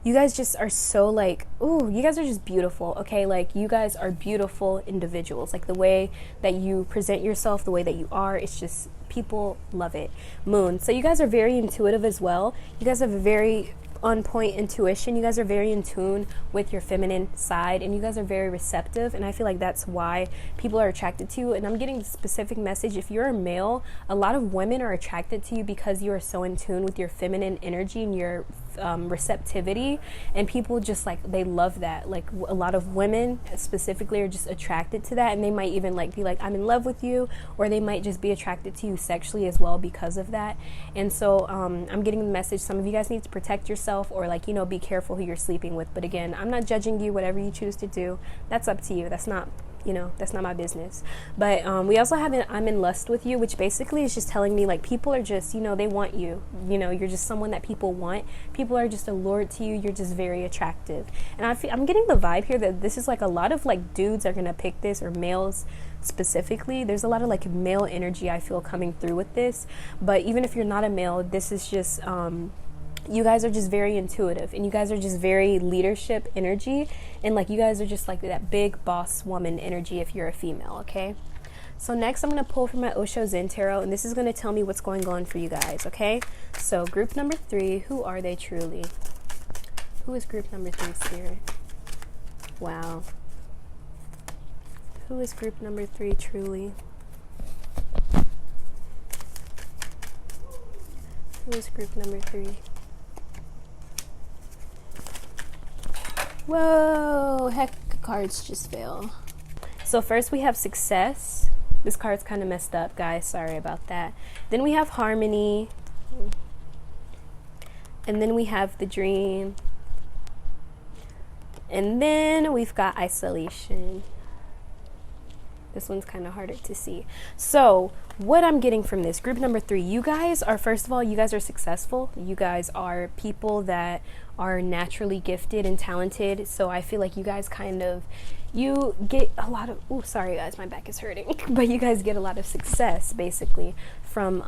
Speaker 1: you guys just are so like, ooh, you guys are just beautiful, okay? Like you guys are beautiful individuals. Like the way that you present yourself, the way that you are, it's just, people love it. Moon. So you guys are very intuitive as well. You guys have a very on point intuition. You guys are very in tune with your feminine side, and you guys are very receptive, and I feel like that's why people are attracted to you. And I'm getting the specific message: if you're a male, a lot of women are attracted to you because you are so in tune with your feminine energy and your receptivity, and people just like, they love that. Like a lot of women specifically are just attracted to that, and they might even like be like, I'm in love with you, or they might just be attracted to you sexually as well because of that. And so I'm getting the message, some of you guys need to protect yourself, or like, you know, be careful who you're sleeping with. But again, I'm not judging you. Whatever you choose to do, that's up to you. That's not, you know, that's not my business. But we also have an I'm in lust with you, which basically is just telling me like people are just, you know, they want you, you know, you're just someone that people want. People are just allured to you. You're just very attractive. And I'm getting the vibe here that this is like a lot of like dudes are gonna pick this, or males specifically. There's a lot of like male energy I feel coming through with this. But even if you're not a male, this is just you guys are just very intuitive, and you guys are just very leadership energy, and like you guys are just like that big boss woman energy if you're a female. Okay, so next I'm going to pull from my Osho Zen Tarot, and this is going to tell me what's going on for you guys. Okay, so group number 3, who are they truly? Who is group number 3, Spirit? Wow. Who is group number 3 truly? Who is group number 3? Whoa, heck, cards just fell. So first we have success. This card's kind of messed up, guys. Sorry about that. Then we have harmony. And then we have the dream. And then we've got isolation. This one's kind of harder to see. So what I'm getting from this, group number 3, you guys are, first of all, you guys are successful. You guys are people that are naturally gifted and talented. So I feel like you guys kind of, you get a lot of, oh, sorry guys, my back is hurting. But you guys get a lot of success basically from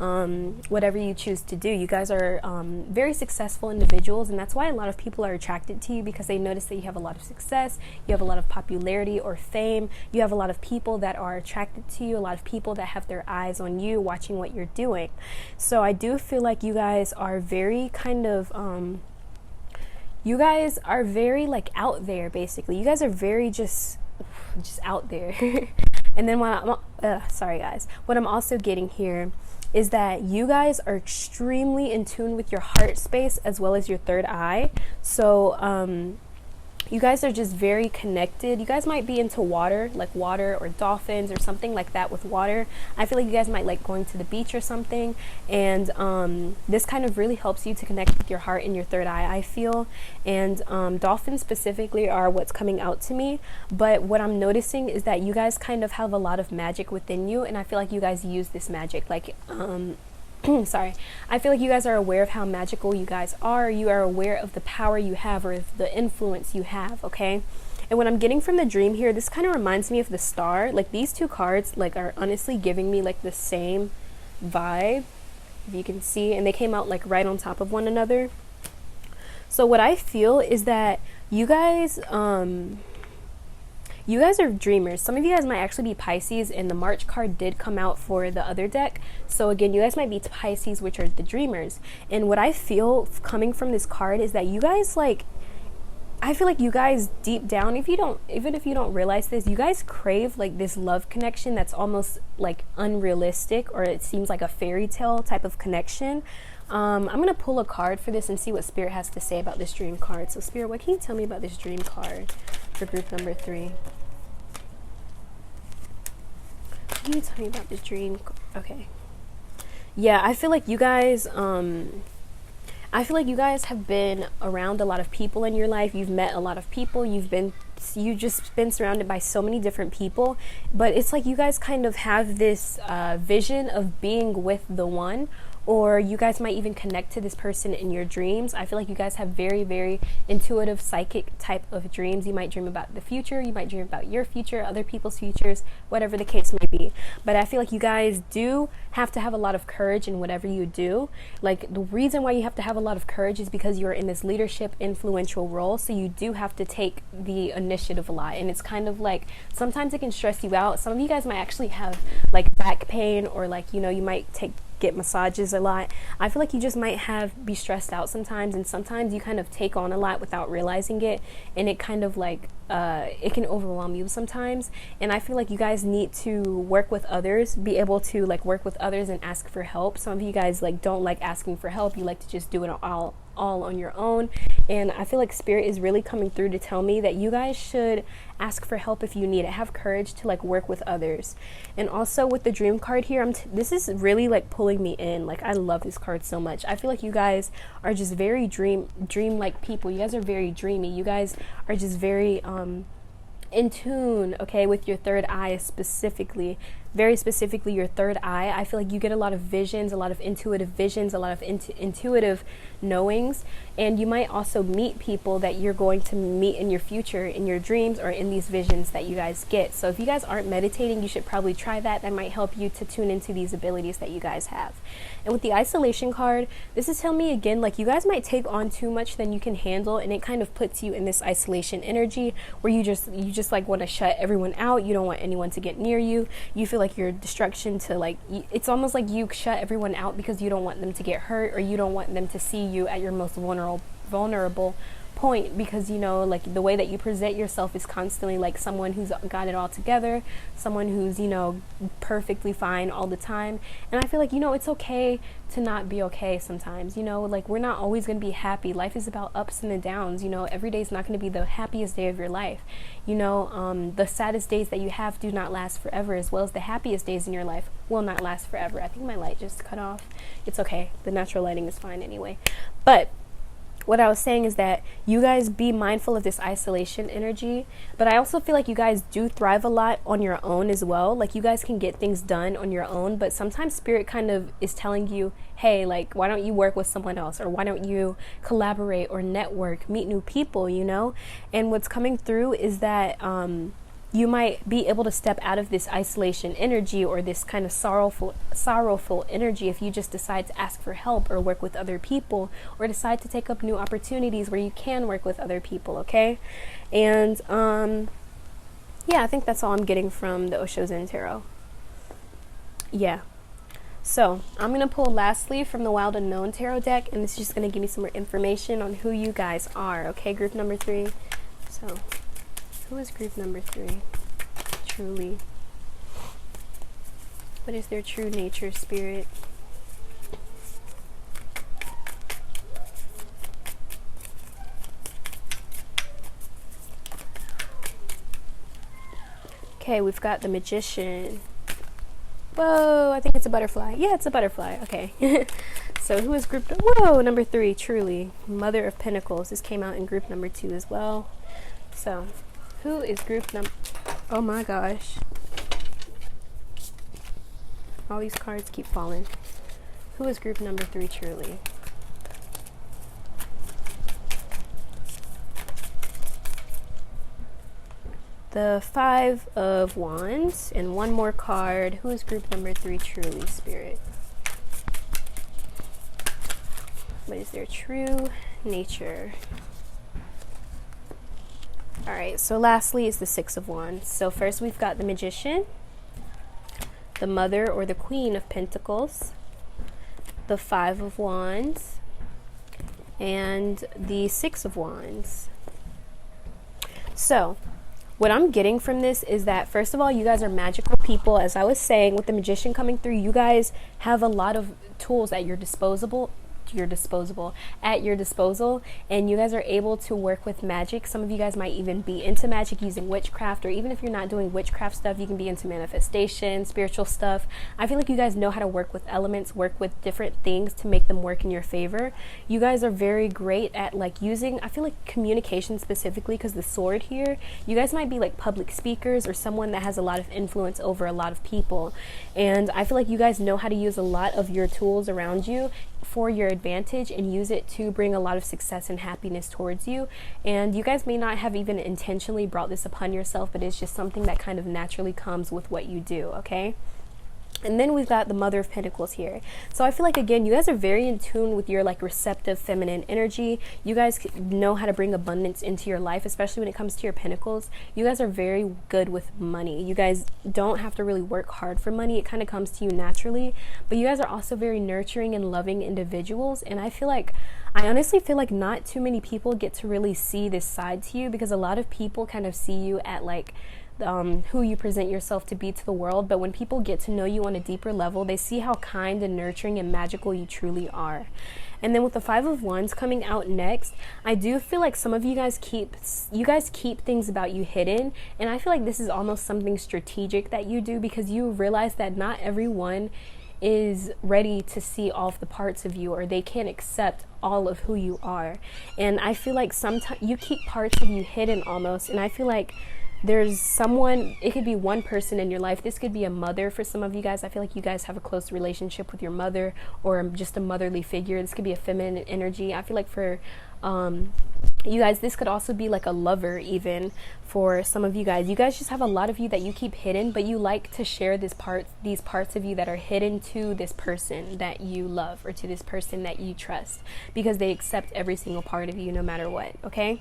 Speaker 1: whatever you choose to do. You guys are very successful individuals, and that's why a lot of people are attracted to you, because they notice that you have a lot of success, you have a lot of popularity or fame, you have a lot of people that are attracted to you, a lot of people that have their eyes on you, watching what you're doing. So I do feel like you guys are very kind of you guys are very like out there basically. You guys are very just out there. And then what sorry guys, what I'm also getting here is that you guys are extremely in tune with your heart space as well as your third eye. So you guys are just very connected. You guys might be into water, like water or dolphins or something like that with water. I feel like you guys might like going to the beach or something, and this kind of really helps you to connect with your heart and your third eye, I feel. And dolphins specifically are what's coming out to me, but what I'm noticing is that you guys kind of have a lot of magic within you, and I feel like you guys use this magic like sorry, I feel like you guys are aware of how magical you guys are. You are aware of the power you have or the influence you have, okay? And what I'm getting from the dream here, this kind of reminds me of the star. Like these two cards like are honestly giving me like the same vibe, if you can see, and they came out like right on top of one another. So what I feel is that you guys are dreamers. Some of you guys might actually be Pisces, and the March card did come out for the other deck. So again, you guys might be Pisces, which are the dreamers. And what I feel coming from this card is that you guys like, I feel like you guys deep down, even if you don't realize this, you guys crave like this love connection that's almost like unrealistic, or it seems like a fairy tale type of connection. I'm going to pull a card for this and see what Spirit has to say about this dream card. So Spirit, what can you tell me about this dream card for group number 3? What can you tell me about this dream? Okay. Yeah, I feel like you guys, have been around a lot of people in your life. You've met a lot of people. You've just been surrounded by so many different people. But it's like you guys kind of have this vision of being with the one, or you guys might even connect to this person in your dreams. I feel like you guys have very, very intuitive, psychic type of dreams. You might dream about the future, you might dream about your future, other people's futures, whatever the case may be. But I feel like you guys do have to have a lot of courage in whatever you do. Like the reason why you have to have a lot of courage is because you're in this leadership, influential role. So you do have to take the initiative a lot. And it's kind of like, sometimes it can stress you out. Some of you guys might actually have like back pain, or like, you know, you might get massages a lot. I feel like you just might be stressed out sometimes, and sometimes you kind of take on a lot without realizing it, and it kind of like it can overwhelm you sometimes. And I feel like you guys need to work with others, be able to like work with others and ask for help. Some of you guys like don't like asking for help, you like to just do it all on your own. And I feel like Spirit is really coming through to tell me that you guys should ask for help if you need it. Have courage to like work with others. And also with the dream card here, this is really like pulling me in. Like I love this card so much. I feel like you guys are just very dream-like people. You guys are very dreamy. You guys are just very in tune, okay, with your third eye specifically. Very specifically your third eye. I feel like you get a lot of visions, a lot of intuitive visions, a lot of intuitive knowings, and you might also meet people that you're going to meet in your future, in your dreams, or in these visions that you guys get. So if you guys aren't meditating, you should probably try that. That might help you to tune into these abilities that you guys have. And with the isolation card, this is telling me again, like you guys might take on too much than you can handle, and it kind of puts you in this isolation energy where you just like want to shut everyone out. You don't want anyone to get near you. You feel like your destruction to like, it's almost like you shut everyone out because you don't want them to get hurt, or you don't want them to see you at your most vulnerable point, because, you know, like the way that you present yourself is constantly like someone who's got it all together, someone who's, you know, perfectly fine all the time. And I feel like, you know, it's okay to not be okay sometimes. You know, like we're not always going to be happy. Life is about ups and the downs. You know, every day is not going to be the happiest day of your life. You know, the saddest days that you have do not last forever, as well as the happiest days in your life will not last forever. I think my light just cut off. It's okay. The natural lighting is fine anyway. But what I was saying is that you guys be mindful of this isolation energy, but I also feel like you guys do thrive a lot on your own as well. Like you guys can get things done on your own, but sometimes spirit kind of is telling you, hey, like, why don't you work with someone else, or why don't you collaborate or network, meet new people, you know? And what's coming through is that you might be able to step out of this isolation energy, or this kind of sorrowful energy, if you just decide to ask for help or work with other people, or decide to take up new opportunities where you can work with other people, okay? And yeah, I think that's all I'm getting from the Osho Zen Tarot. Yeah. So I'm going to pull lastly from the Wild Unknown Tarot deck, and this is just going to give me some more information on who you guys are, okay? Group number 3. So who is group number 3? Truly. What is their true nature, spirit? Okay, we've got the Magician. Whoa, I think it's a butterfly. Yeah, it's a butterfly. Okay. So who is group... Whoa, number 3, Truly. Mother of Pentacles. This came out in group number 2 as well. So who is group number... Oh my gosh. All these cards keep falling. Who is group number 3, Truly? The 5 of Wands. And one more card. Who is group number 3, Truly, spirit? What is their true nature? Alright, so lastly is the 6 of Wands. So first we've got the Magician, the Mother or the Queen of Pentacles, the 5 of Wands, and the 6 of Wands. So what I'm getting from this is that, first of all, you guys are magical people. As I was saying, with the Magician coming through, you guys have a lot of tools at your disposal, and you guys are able to work with magic. Some of you guys might even be into magic using witchcraft, or even if you're not doing witchcraft stuff, you can be into manifestation, spiritual stuff. I feel like you guys know how to work with elements, work with different things to make them work in your favor. You guys are very great at like using, I feel like, communication specifically, because the sword here, you guys might be like public speakers or someone that has a lot of influence over a lot of people, and I feel like you guys know how to use a lot of your tools around you for your advantage and use it to bring a lot of success and happiness towards you. And you guys may not have even intentionally brought this upon yourself, but it's just something that kind of naturally comes with what you do, okay? And then we've got the Mother of Pentacles here. So I feel like, again, you guys are very in tune with your like receptive feminine energy. You guys know how to bring abundance into your life, especially when it comes to your pentacles. You guys are very good with money. You guys don't have to really work hard for money. It kind of comes to you naturally. But you guys are also very nurturing and loving individuals. And I honestly feel like not too many people get to really see this side to you, because a lot of people kind of see you at like who you present yourself to be to the world. But when people get to know you on a deeper level, they see how kind and nurturing and magical you truly are. And then with the 5 of Wands coming out next, I do feel like some of you guys keep things about you hidden, and I feel like this is almost something strategic that you do, because you realize that not everyone is ready to see all of the parts of you, or they can't accept all of who you are. And I feel like sometimes you keep parts of you hidden almost, and I feel like there's someone, it could be one person in your life. This could be a mother for some of you guys. I feel like you guys have a close relationship with your mother, or just a motherly figure. This could be a feminine energy. I feel like for you guys, this could also be like a lover even for some of you guys. You guys just have a lot of you that you keep hidden, but you like to share these parts of you that are hidden to this person that you love, or to this person that you trust, because they accept every single part of you no matter what, okay?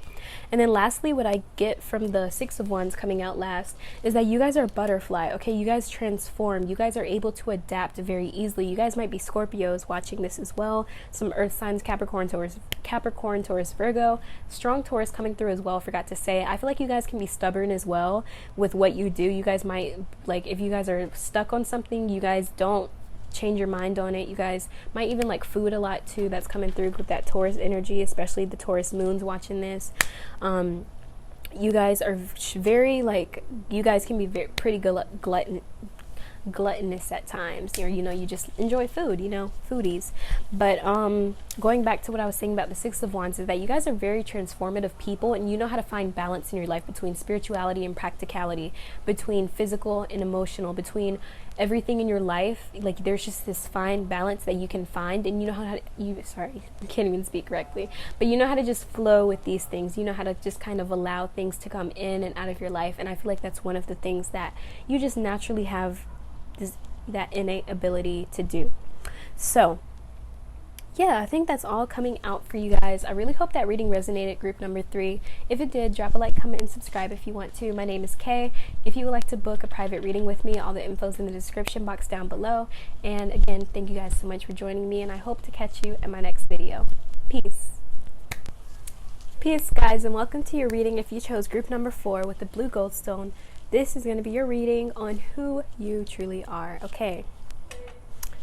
Speaker 1: And then lastly, what I get from the 6 of Wands coming out last is that you guys are a butterfly, okay? You guys transform. You guys are able to adapt very easily. You guys might be Scorpios watching this as well, some earth signs, Capricorns, or Capricorn, Taurus, Virgo. Strong Taurus coming through as well, forgot to say. I feel like you guys can be stubborn as well with what you do. You guys might, like, if you guys are stuck on something, you guys don't change your mind on it. You guys might even like food a lot too. That's coming through with that Taurus energy, especially the Taurus moons watching this. You guys are very, like, you guys can be pretty gluttonous at times, or you just enjoy food, foodies. But going back to what I was saying about the Six of Wands, is that you guys are very transformative people, and you know how to find balance in your life between spirituality and practicality, between physical and emotional, between everything in your life. Like, there's just this fine balance that you can find, and you know how to, sorry, I can't even speak correctly, but you know how to just flow with these things. You know how to just kind of allow things to come in and out of your life, and I feel like that's one of the things that you just naturally have that innate ability to do. So yeah, I think that's all coming out for you guys. I really hope that reading resonated, group number 3. If it did, drop a like, comment, and subscribe if you want to. My name is Kay. If you would like to book a private reading with me, all the info's in the description box down below. And again, thank you guys so much for joining me, and I hope to catch you in my next video. Peace. Peace, guys, and welcome to your reading. If you chose group number 4 with the blue goldstone, this is going to be your reading on who you truly are. Okay,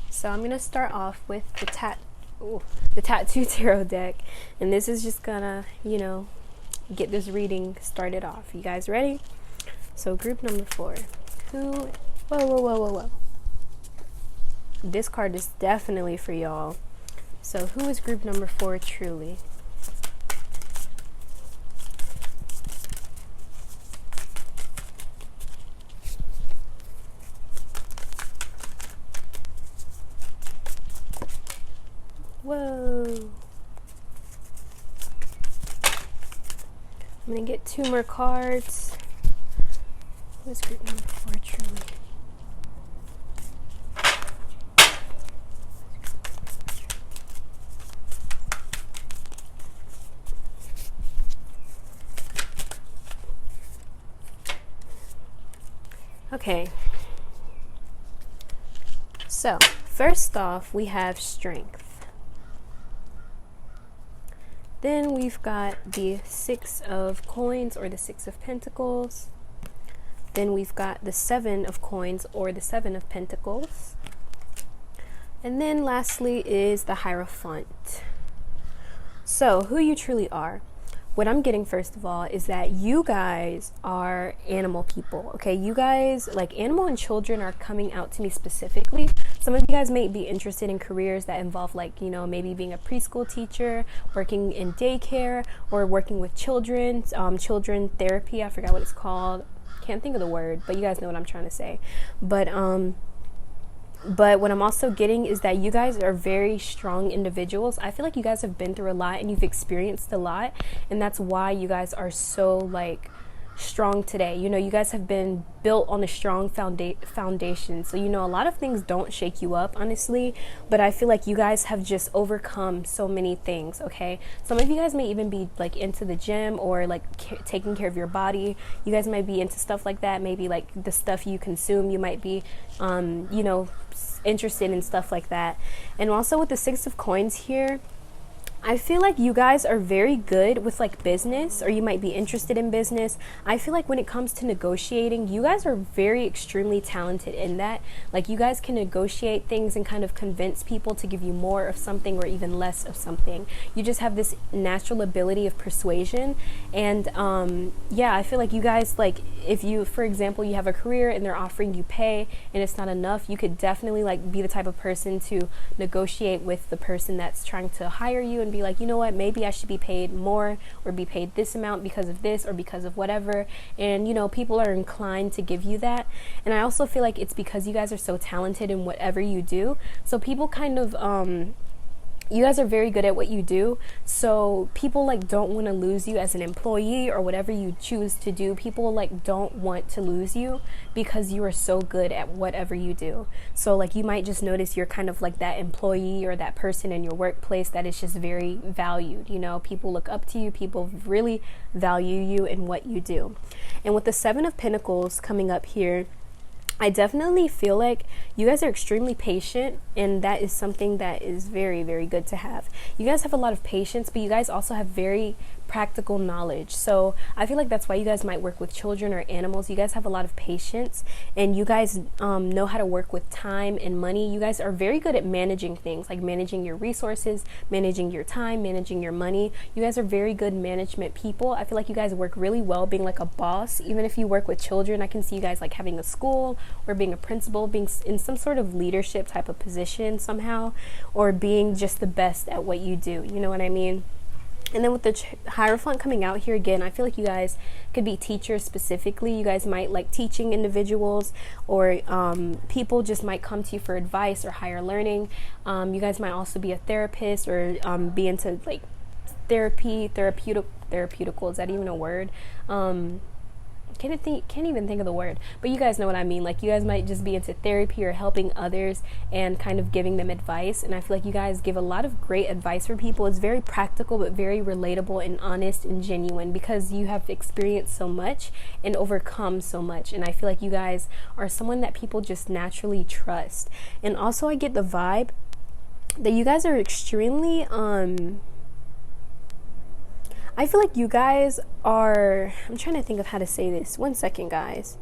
Speaker 1: so I'm going to start off with the Tattoo Tarot deck, and this is just gonna, get this reading started off. You guys ready? So group number 4. Whoa. This card is definitely for y'all. So who is group number 4 truly? Whoa. I'm going to get 2 more cards. Who's group number 4 truly? Okay. So, first off, we have strength. Then we've got the 6 of coins, or the 6 of pentacles. Then we've got the 7 of coins, or the 7 of pentacles. And then lastly is the Hierophant. So who you truly are. What I'm getting, first of all, is that you guys are animal people, okay? You guys, like, animal and children are coming out to me specifically. Some of you guys may be interested in careers that involve, like, maybe being a preschool teacher, working in daycare, or working with children, children therapy. I forgot what it's called. Can't think of the word, but you guys know what I'm trying to say. But what I'm also getting is that you guys are very strong individuals. I feel like you guys have been through a lot and you've experienced a lot, and that's why you guys are so, like, strong today. You guys have been built on a strong foundation. So, a lot of things don't shake you up, honestly, but I feel like you guys have just overcome so many things, okay? Some of you guys may even be, like, into the gym, or, like, taking care of your body. You guys might be into stuff like that. Maybe, like, the stuff you consume, you might be, interested in stuff like that. And also with the 6 of coins here, I feel like you guys are very good with, like, business, or you might be interested in business. I feel like when it comes to negotiating, you guys are very extremely talented in that. Like, you guys can negotiate things and kind of convince people to give you more of something or even less of something. You just have this natural ability of persuasion. And yeah, I feel like you guys, like, if you, for example, you have a career and they're offering you pay and it's not enough, you could definitely, like, be the type of person to negotiate with the person that's trying to hire you and be like, you know what, maybe I should be paid more, or be paid this amount because of this, or because of whatever. And people are inclined to give you that. And I also feel like it's because you guys are so talented in whatever you do, so people kind of you guys are very good at what you do, so people, like, don't want to lose you as an employee or whatever you choose to do. People, like, don't want to lose you because you are so good at whatever you do. So, like, you might just notice you're kind of like that employee or that person in your workplace that is just very valued. People look up to you, people really value you and what you do. And with the 7 of Pentacles coming up here, I definitely feel like you guys are extremely patient, and that is something that is very, very good to have. You guys have a lot of patience, but you guys also have very practical knowledge. So I feel like that's why you guys might work with children or animals. You guys have a lot of patience, and you guys know how to work with time and money. You guys are very good at managing things, like managing your resources, managing your time, managing your money. You guys are very good management people. I feel like you guys work really well being like a boss. Even if you work with children, I can see you guys like having a school or being a principal, being in some sort of leadership type of position somehow, or being just the best at what you do. You know what I mean? And then with the Hierophant coming out here again, I feel like you guys could be teachers specifically. You guys might like teaching individuals, or people just might come to you for advice or higher learning. You guys might also be a therapist, or be into like therapeutical. Is that even a word? Can't even think of the word, but you guys know what I mean. Like, you guys might just be into therapy or helping others and kind of giving them advice. And I feel like you guys give a lot of great advice for people. It's very practical, but very relatable and honest and genuine, because you have experienced so much and overcome so much. And I feel like you guys are someone that people just naturally trust. And also I get the vibe that you guys are extremely I feel like you guys are, I'm trying to think of how to say this. 1 second, guys.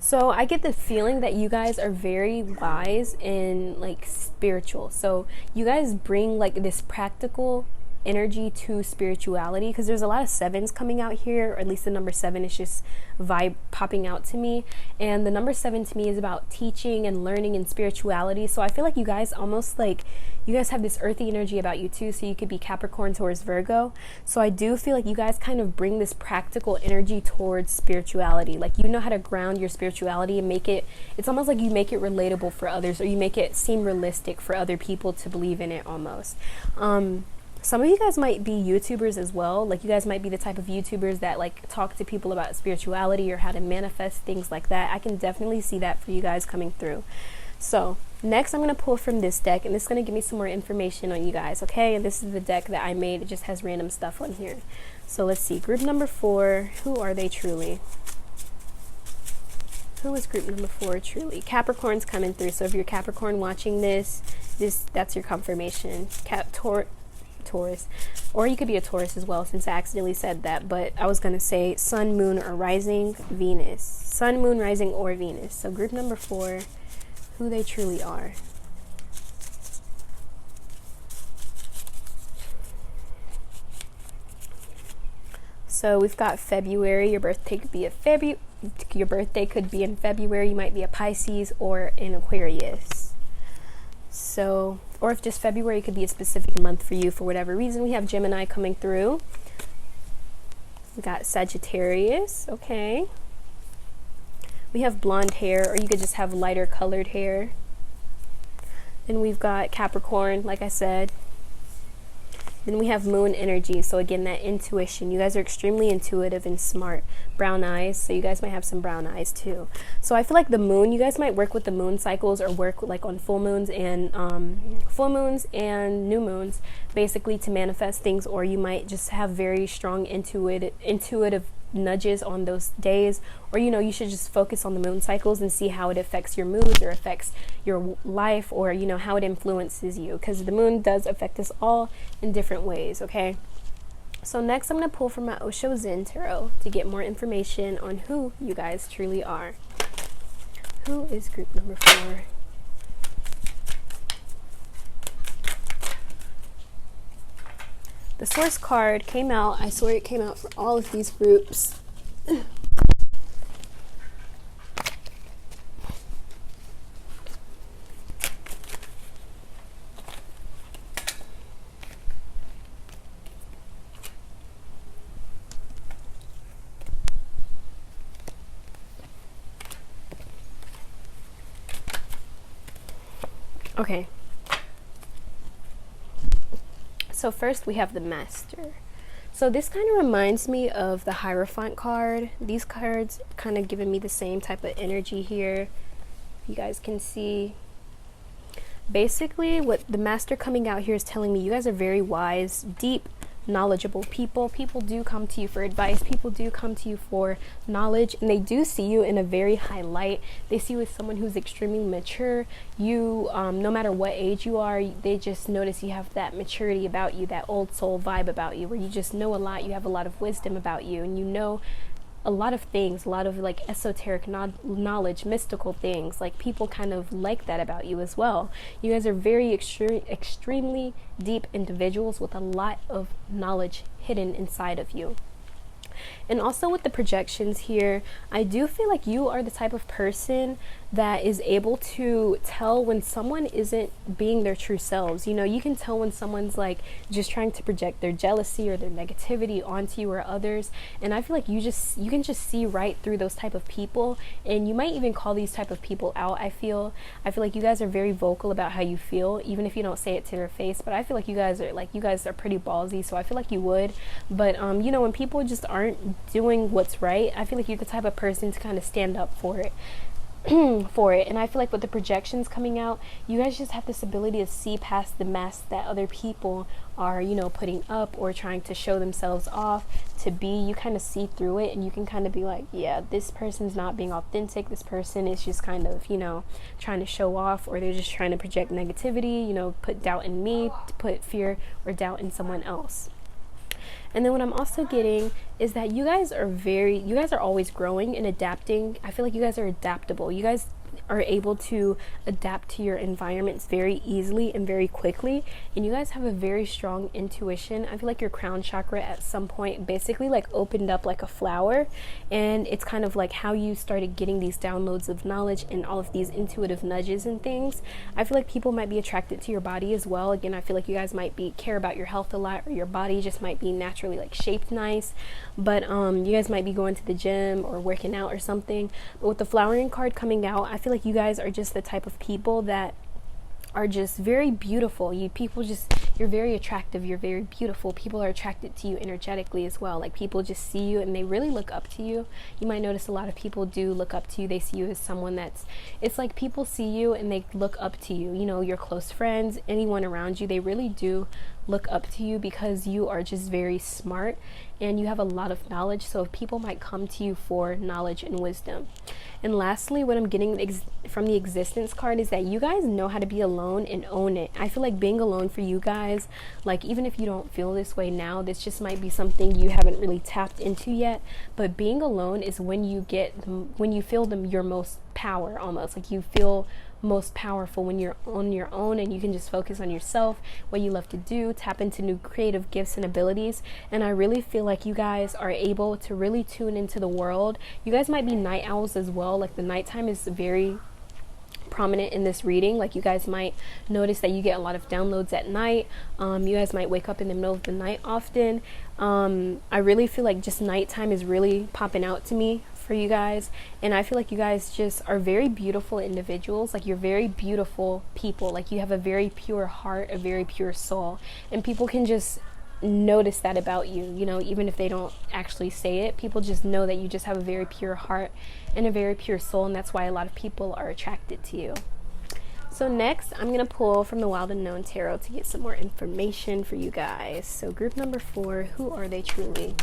Speaker 1: So I get the feeling that you guys are very wise and like spiritual. So you guys bring like this practical energy to spirituality, because there's a lot of 7s coming out here, or at least the number 7 is just vibe popping out to me. And the number 7 to me is about teaching and learning and spirituality. So I feel like you guys almost like, you guys have this earthy energy about you too. So you could be Capricorn, Taurus, Virgo. So I do feel like you guys kind of bring this practical energy towards spirituality. Like, you know how to ground your spirituality and make it, it's almost like you make it relatable for others, or you make it seem realistic for other people to believe in it almost. Some of you guys might be YouTubers as well. Like, you guys might be the type of YouTubers that like talk to people about spirituality or how to manifest things like that. I can definitely see that for you guys coming through. So next I'm going to pull from this deck, and this is going to give me some more information on you guys, okay? And this is the deck that I made. It just has random stuff on here. So let's see. Group number 4. Who are they truly? Who is group number 4 truly? Capricorn's coming through. So if you're Capricorn watching this, that's your confirmation. Taurus, or you could be a Taurus as well, since I accidentally said that, but I was going to say Sun, Moon, or Rising, Venus. Sun, Moon, Rising, or Venus. So group number 4, who they truly are. So we've got February. Your birthday could be in February. You might be a Pisces or an Aquarius. So, or if just February could be a specific month for you for whatever reason. We have Gemini coming through. We got Sagittarius, okay. We have blonde hair, or you could just have lighter colored hair. Then we've got Capricorn, like I said. Then we have moon energy. So again, that intuition. You guys are extremely intuitive and smart. Brown eyes. So you guys might have some brown eyes too. So I feel like the moon, you guys might work with the moon cycles, or work like on full moons and new moons, basically to manifest things. Or you might just have very strong intuitive nudges on those days, or you should just focus on the moon cycles and see how it affects your moods or affects your life, or how it influences you, because the moon does affect us all in different ways. Okay, so next I'm going to pull from my Osho Zen Tarot to get more information on who you guys truly are. Who is group number 4? The source card came out. I swear it came out for all of these groups. Okay. So first we have the Master. So this kind of reminds me of the Hierophant card. These cards kind of giving me the same type of energy here. You guys can see. Basically what the Master coming out here is telling me, you guys are very wise, deep knowledgeable people. People do come to you for advice. People do come to you for knowledge, and they do see you in a very high light. They see you as someone who's extremely mature. You, no matter what age you are, they just notice you have that maturity about you, that old soul vibe about you, where you just know a lot. You have a lot of wisdom about you, and you know a lot of things, a lot of like esoteric knowledge, mystical things. Like, people kind of like that about you as well. You guys are very extremely deep individuals with a lot of knowledge hidden inside of you. And also with the projections here, I do feel like you are the type of person that is able to tell when someone isn't being their true selves. You know, you can tell when someone's like just trying to project their jealousy or their negativity onto you or others. And I feel like you can just see right through those type of people, and you might even call these type of people out. I feel like you guys are very vocal about how you feel, even if you don't say it to their face. But I feel like you guys are pretty ballsy, so I feel like you would. But you know, when people just aren't doing what's right, I feel like you're the type of person to kind of stand up for it. And I feel like with the projections coming out, you guys just have this ability to see past the mask that other people are, you know, putting up or trying to show themselves off to be. You kind of see through it, and you can kind of be like, yeah, this person's not being authentic. This person is just kind of, you know, trying to show off, or they're just trying to project negativity, you know, put doubt in me, to put fear or doubt in someone else. And then what I'm also getting is that you guys are always growing and adapting. I feel like you guys are adaptable. You guys are able to adapt to your environments very easily and very quickly, and you guys have a very strong intuition. I feel like your crown chakra at some point basically like opened up like a flower, and it's kind of like how you started getting these downloads of knowledge and all of these intuitive nudges and things. I feel like people might be attracted to your body as well. Again, I feel like you guys might care about your health a lot, or your body just might be naturally like shaped nice, but you guys might be going to the gym or working out or something. But with the flowering card coming out, I feel like you guys are just the type of people that are just very beautiful. You're very attractive. You're very beautiful. People are attracted to you energetically as well. Like, people just see you and they really look up to you. You might notice a lot of people do look up to you. They see you as someone it's like people see you and they look up to you. You know, your close friends, anyone around you, they really do look up to you because you are just very smart and you have a lot of knowledge. So people might come to you for knowledge and wisdom. And lastly, what I'm getting from the existence card is that you guys know how to be alone and own it. I feel like being alone for you guys, like, even if you don't feel this way now, this just might be something you haven't really tapped into yet. But being alone is when you feel your most power, almost like you feel most powerful when you're on your own and you can just focus on yourself, what you love to do, tap into new creative gifts and abilities. And I really feel like you guys are able to really tune into the world. You guys might be night owls as well. Like, the nighttime is very prominent in this reading. Like, you guys might notice that you get a lot of downloads at night. You guys might wake up in the middle of the night often. I really feel like just nighttime is really popping out to me for you guys, and I feel like you guys just are very beautiful individuals. Like, you're very beautiful people. Like, you have a very pure heart, a very pure soul, and people can just notice that about you, you know, even if they don't actually say it. People just know that you just have a very pure heart and a very pure soul, and that's why a lot of people are attracted to you. So next, I'm going to pull from the Wild Unknown Tarot to get some more information for you guys. So group number 4, who are they truly?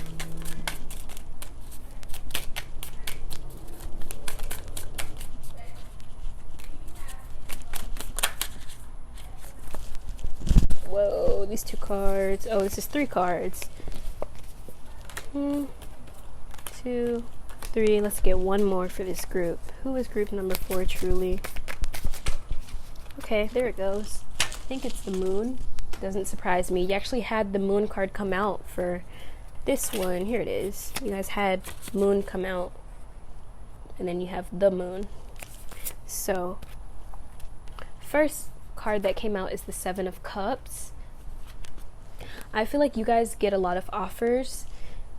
Speaker 1: Whoa, these 2 cards. Oh, this is 3 cards. 1, 2, 3. Let's get one more for this group. Who is group number 4 truly? Okay, there it goes. I think it's the Moon. Doesn't surprise me. You actually had the Moon card come out for this one. Here it is. You guys had Moon come out, and then you have the Moon. So, first card that came out is the 7 of Cups. I feel like you guys get a lot of offers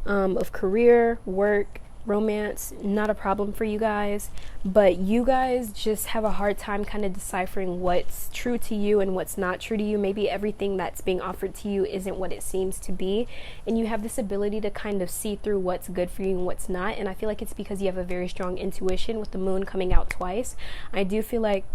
Speaker 1: of career, work, romance. Not a problem for you guys, but you guys just have a hard time kind of deciphering what's true to you and what's not true to you. Maybe everything that's being offered to you isn't what it seems to be, and you have this ability to kind of see through what's good for you and what's not. And I feel like it's because you have a very strong intuition with the Moon coming out twice. I do feel like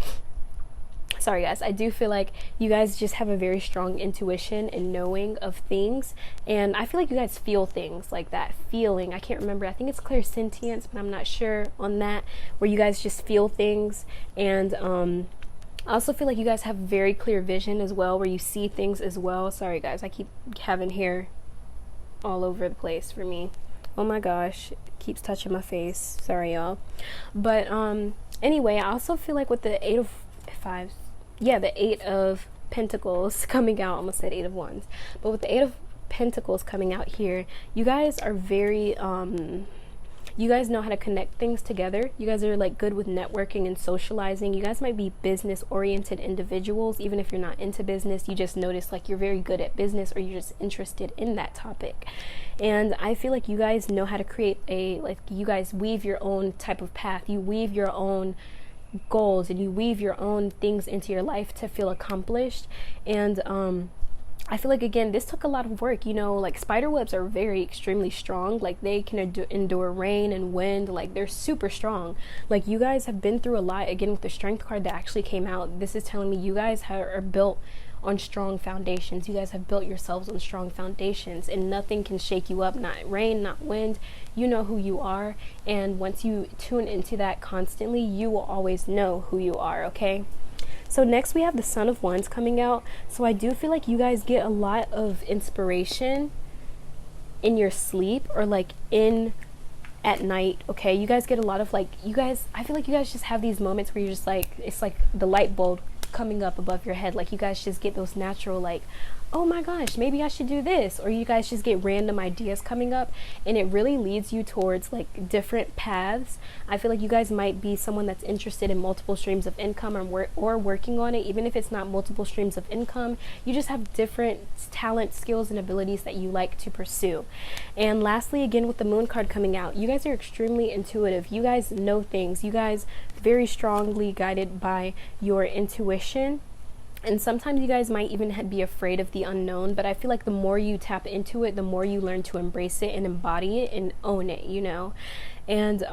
Speaker 1: sorry guys, I do feel like you guys just have a very strong intuition and knowing of things, and I feel like you guys feel things, like that feeling. I can't remember, I think it's clairsentience, but I'm not sure on that, where you guys just feel things. And I also feel like you guys have very clear vision as well, where you see things as well. Sorry guys, I keep having hair all over the place for me. Oh my gosh, it keeps touching my face. Sorry y'all. But anyway, I also feel like with the the Eight of Pentacles coming out, I almost said Eight of Wands, but with the Eight of Pentacles coming out here, you guys are very you guys know how to connect things together. You guys are like good with networking and socializing. You guys might be business oriented individuals. Even if you're not into business, you just notice like you're very good at business, or you're just interested in that topic. And I feel like you guys know how to create you guys weave your own type of path. You weave your own goals, and you weave your own things into your life to feel accomplished. And I feel like, again, this took a lot of work. You know, like spider webs are very extremely strong. Like they can endure rain and wind. Like they're super strong. Like you guys have been through a lot. Again, with the strength card that actually came out, this is telling me you guys are built on strong foundations. You guys have built yourselves on strong foundations, and nothing can shake you up. Not rain, not wind. You know who you are, and once you tune into that constantly, you will always know who you are. Okay. So next we have the Son of Wands coming out. So I do feel like you guys get a lot of inspiration in your sleep, or like at night. Okay, you guys get a lot of I feel like you guys just have these moments where you're just like, it's like the light bulb coming up above your head. Like you guys just get those natural, like, oh my gosh, maybe I should do this. Or you guys just get random ideas coming up, and it really leads you towards like different paths. I feel like you guys might be someone that's interested in multiple streams of income, or working on it. Even if it's not multiple streams of income, you just have different talent, skills, and abilities that you like to pursue. And lastly, again, with the Moon card coming out, you guys are extremely intuitive. You guys know things. You guys very strongly guided by your intuition. And sometimes you guys might even be afraid of the unknown, but I feel like the more you tap into it, the more you learn to embrace it and embody it and own it, you know. And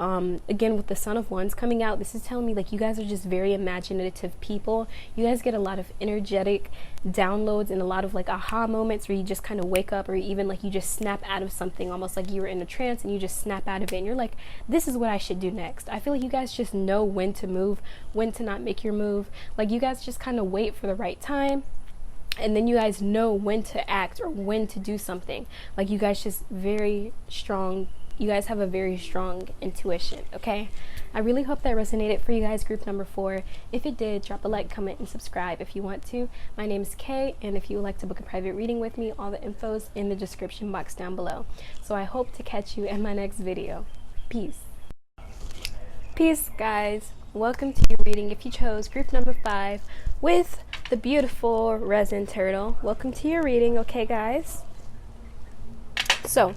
Speaker 1: again, with the Son of Wands coming out, this is telling me like you guys are just very imaginative people. You guys get a lot of energetic downloads and a lot of like aha moments, where you just kind of wake up, or even like you just snap out of something, almost like you were in a trance, and you just snap out of it, and you're like, this is what I should do next. I feel like you guys just know when to move, when to not make your move. Like you guys just kind of wait for the right time, and then you guys know when to act or when to do something. Like you guys just very strong. You guys have a very strong intuition. Okay, I really hope that resonated for you guys, group number 4. If it did, drop a like, comment, and subscribe if you want to. My name is Kay, and if you would like to book a private reading with me, all the info's in the description box down below. So I hope to catch you in my next video. Peace guys. Welcome to your reading. If you chose group number 5 with the beautiful resin turtle, welcome to your reading. Okay guys, so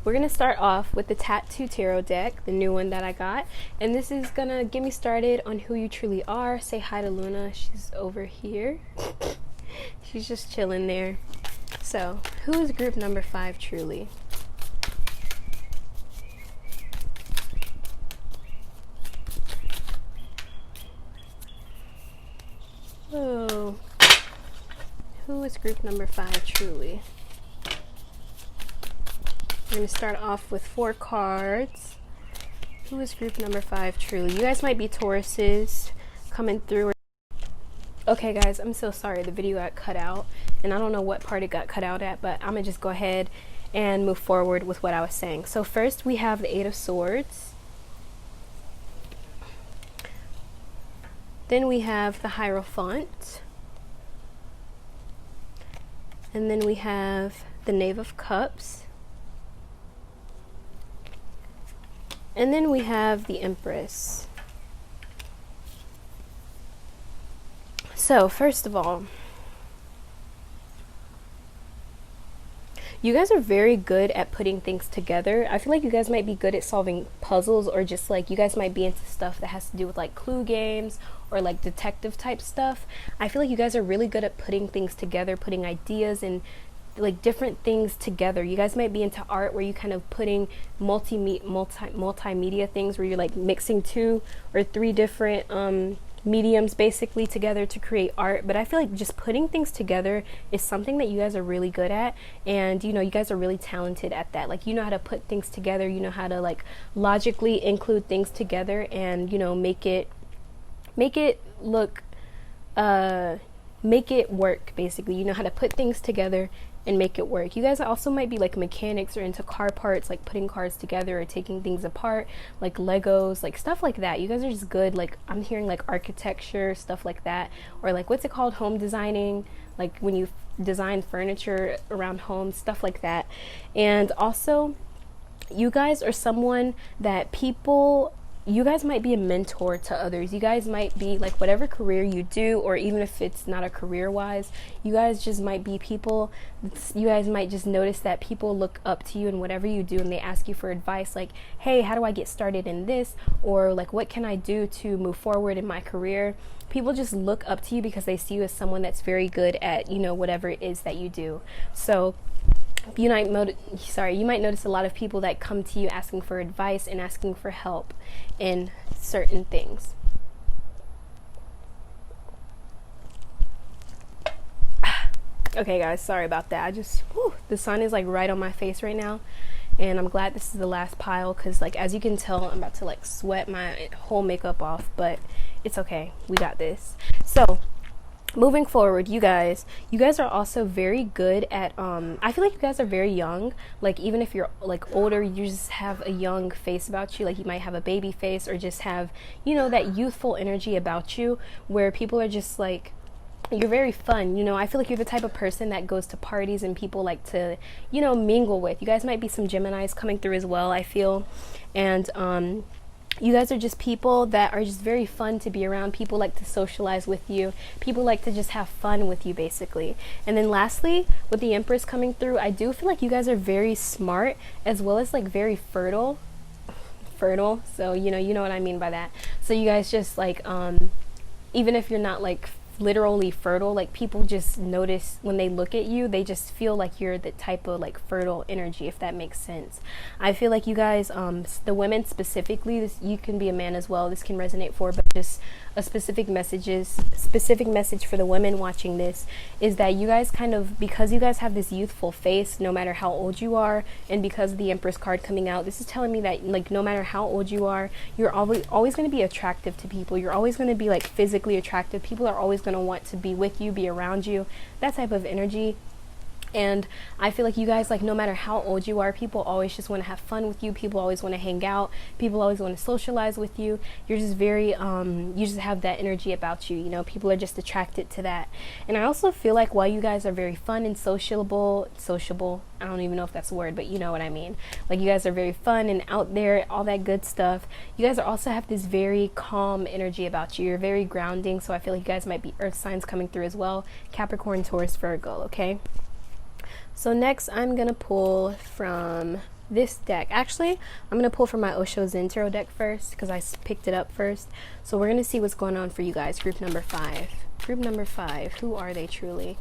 Speaker 1: we're going to start off with the Tattoo Tarot deck, the new one that I got. And this is going to get me started on who you truly are. Say hi to Luna. She's over here. She's just chilling there. So, who is group number 5 truly? Oh. Who is group number 5 truly? We're going to start off with 4 cards. Who is group number 5 truly? You guys might be Tauruses coming through. Okay guys, I'm so sorry the video got cut out, and I don't know what part it got cut out at, but I'm going to just go ahead and move forward with what I was saying. So first we have the 8 of Swords. Then we have the Hierophant. And then we have the Knave of Cups. And then we have the Empress. So, first of all, you guys are very good at putting things together. I feel like you guys might be good at solving puzzles, or just like you guys might be into stuff that has to do with like clue games or like detective type stuff. I feel like you guys are really good at putting things together, putting ideas and like different things together. You guys might be into art, where you kind of putting multimedia things, where you're like mixing 2 or 3 different mediums basically together to create art, but I feel like just putting things together is something that you guys are really good at, and you know, you guys are really talented at that. Like, you know how to put things together, you know how to like logically include things together, and you know, make it look make it work basically. You know how to put things together and make it work. You guys also might be like mechanics or into car parts, like putting cars together or taking things apart, like Legos, like stuff like that. You guys are just good. Like, I'm hearing like architecture, stuff like that, or like, what's it called, home designing, like when you design furniture around homes, stuff like that. And also, you guys are someone that you guys might be a mentor to others. You guys might be like, whatever career you do, or even if it's not a career wise, you guys just might be people, you guys might just notice that people look up to you in whatever you do, and they ask you for advice, like, hey, how do I get started in this? Or like, what can I do to move forward in my career? People just look up to you because they see you as someone that's very good at, you know, whatever it is that you do. So you might notice a lot of people that come to you asking for advice and asking for help in certain things. Okay guys, sorry about that. The sun is like right on my face right now, and I'm glad this is the last pile, because like, as you can tell, I'm about to like sweat my whole makeup off, but it's okay, we got this. So moving forward, you guys are also very good at I feel like you guys are very young. Like, even if you're like older, you just have a young face about you. Like, you might have a baby face, or just have, you know, that youthful energy about you, where people are just like, you're very fun. You know, I feel like you're the type of person that goes to parties and people like to, you know, mingle with. You guys might be some Geminis coming through as well, I feel. And you guys are just people that are just very fun to be around. People like to socialize with you. People like to just have fun with you, basically. And then lastly, with the Empress coming through, I do feel like you guys are very smart, as well as like very fertile. So, you know what I mean by that. So you guys just like, even if you're not like literally fertile, like, people just notice when they look at you, they just feel like you're the type of like fertile energy, if that makes sense. I feel like you guys, the women specifically, you can be a man as well, this can resonate for, but just a specific message for the women watching this is that you guys kind of, because you guys have this youthful face no matter how old you are, and because of the Empress card coming out, this is telling me that like, no matter how old you are, you're always going to be attractive to people. You're always going to be like physically attractive. People are always going to want to be with you, be around you, that type of energy. And I feel like you guys, like, no matter how old you are, people always just want to have fun with you. People always want to hang out. People always want to socialize with you. You're just very, you just have that energy about you, you know. People are just attracted to that. And I also feel like while you guys are very fun and sociable, I don't even know if that's a word, but you know what I mean. Like, you guys are very fun and out there, all that good stuff. You guys also have this very calm energy about you. You're very grounding. So I feel like you guys might be earth signs coming through as well. Capricorn, Taurus, Virgo, okay? So next, I'm going to pull from this deck. Actually, I'm going to pull from my Osho Zen Tarot deck first, because I picked it up first. So we're going to see what's going on for you guys. Group number 5. Group number 5. Who are they truly?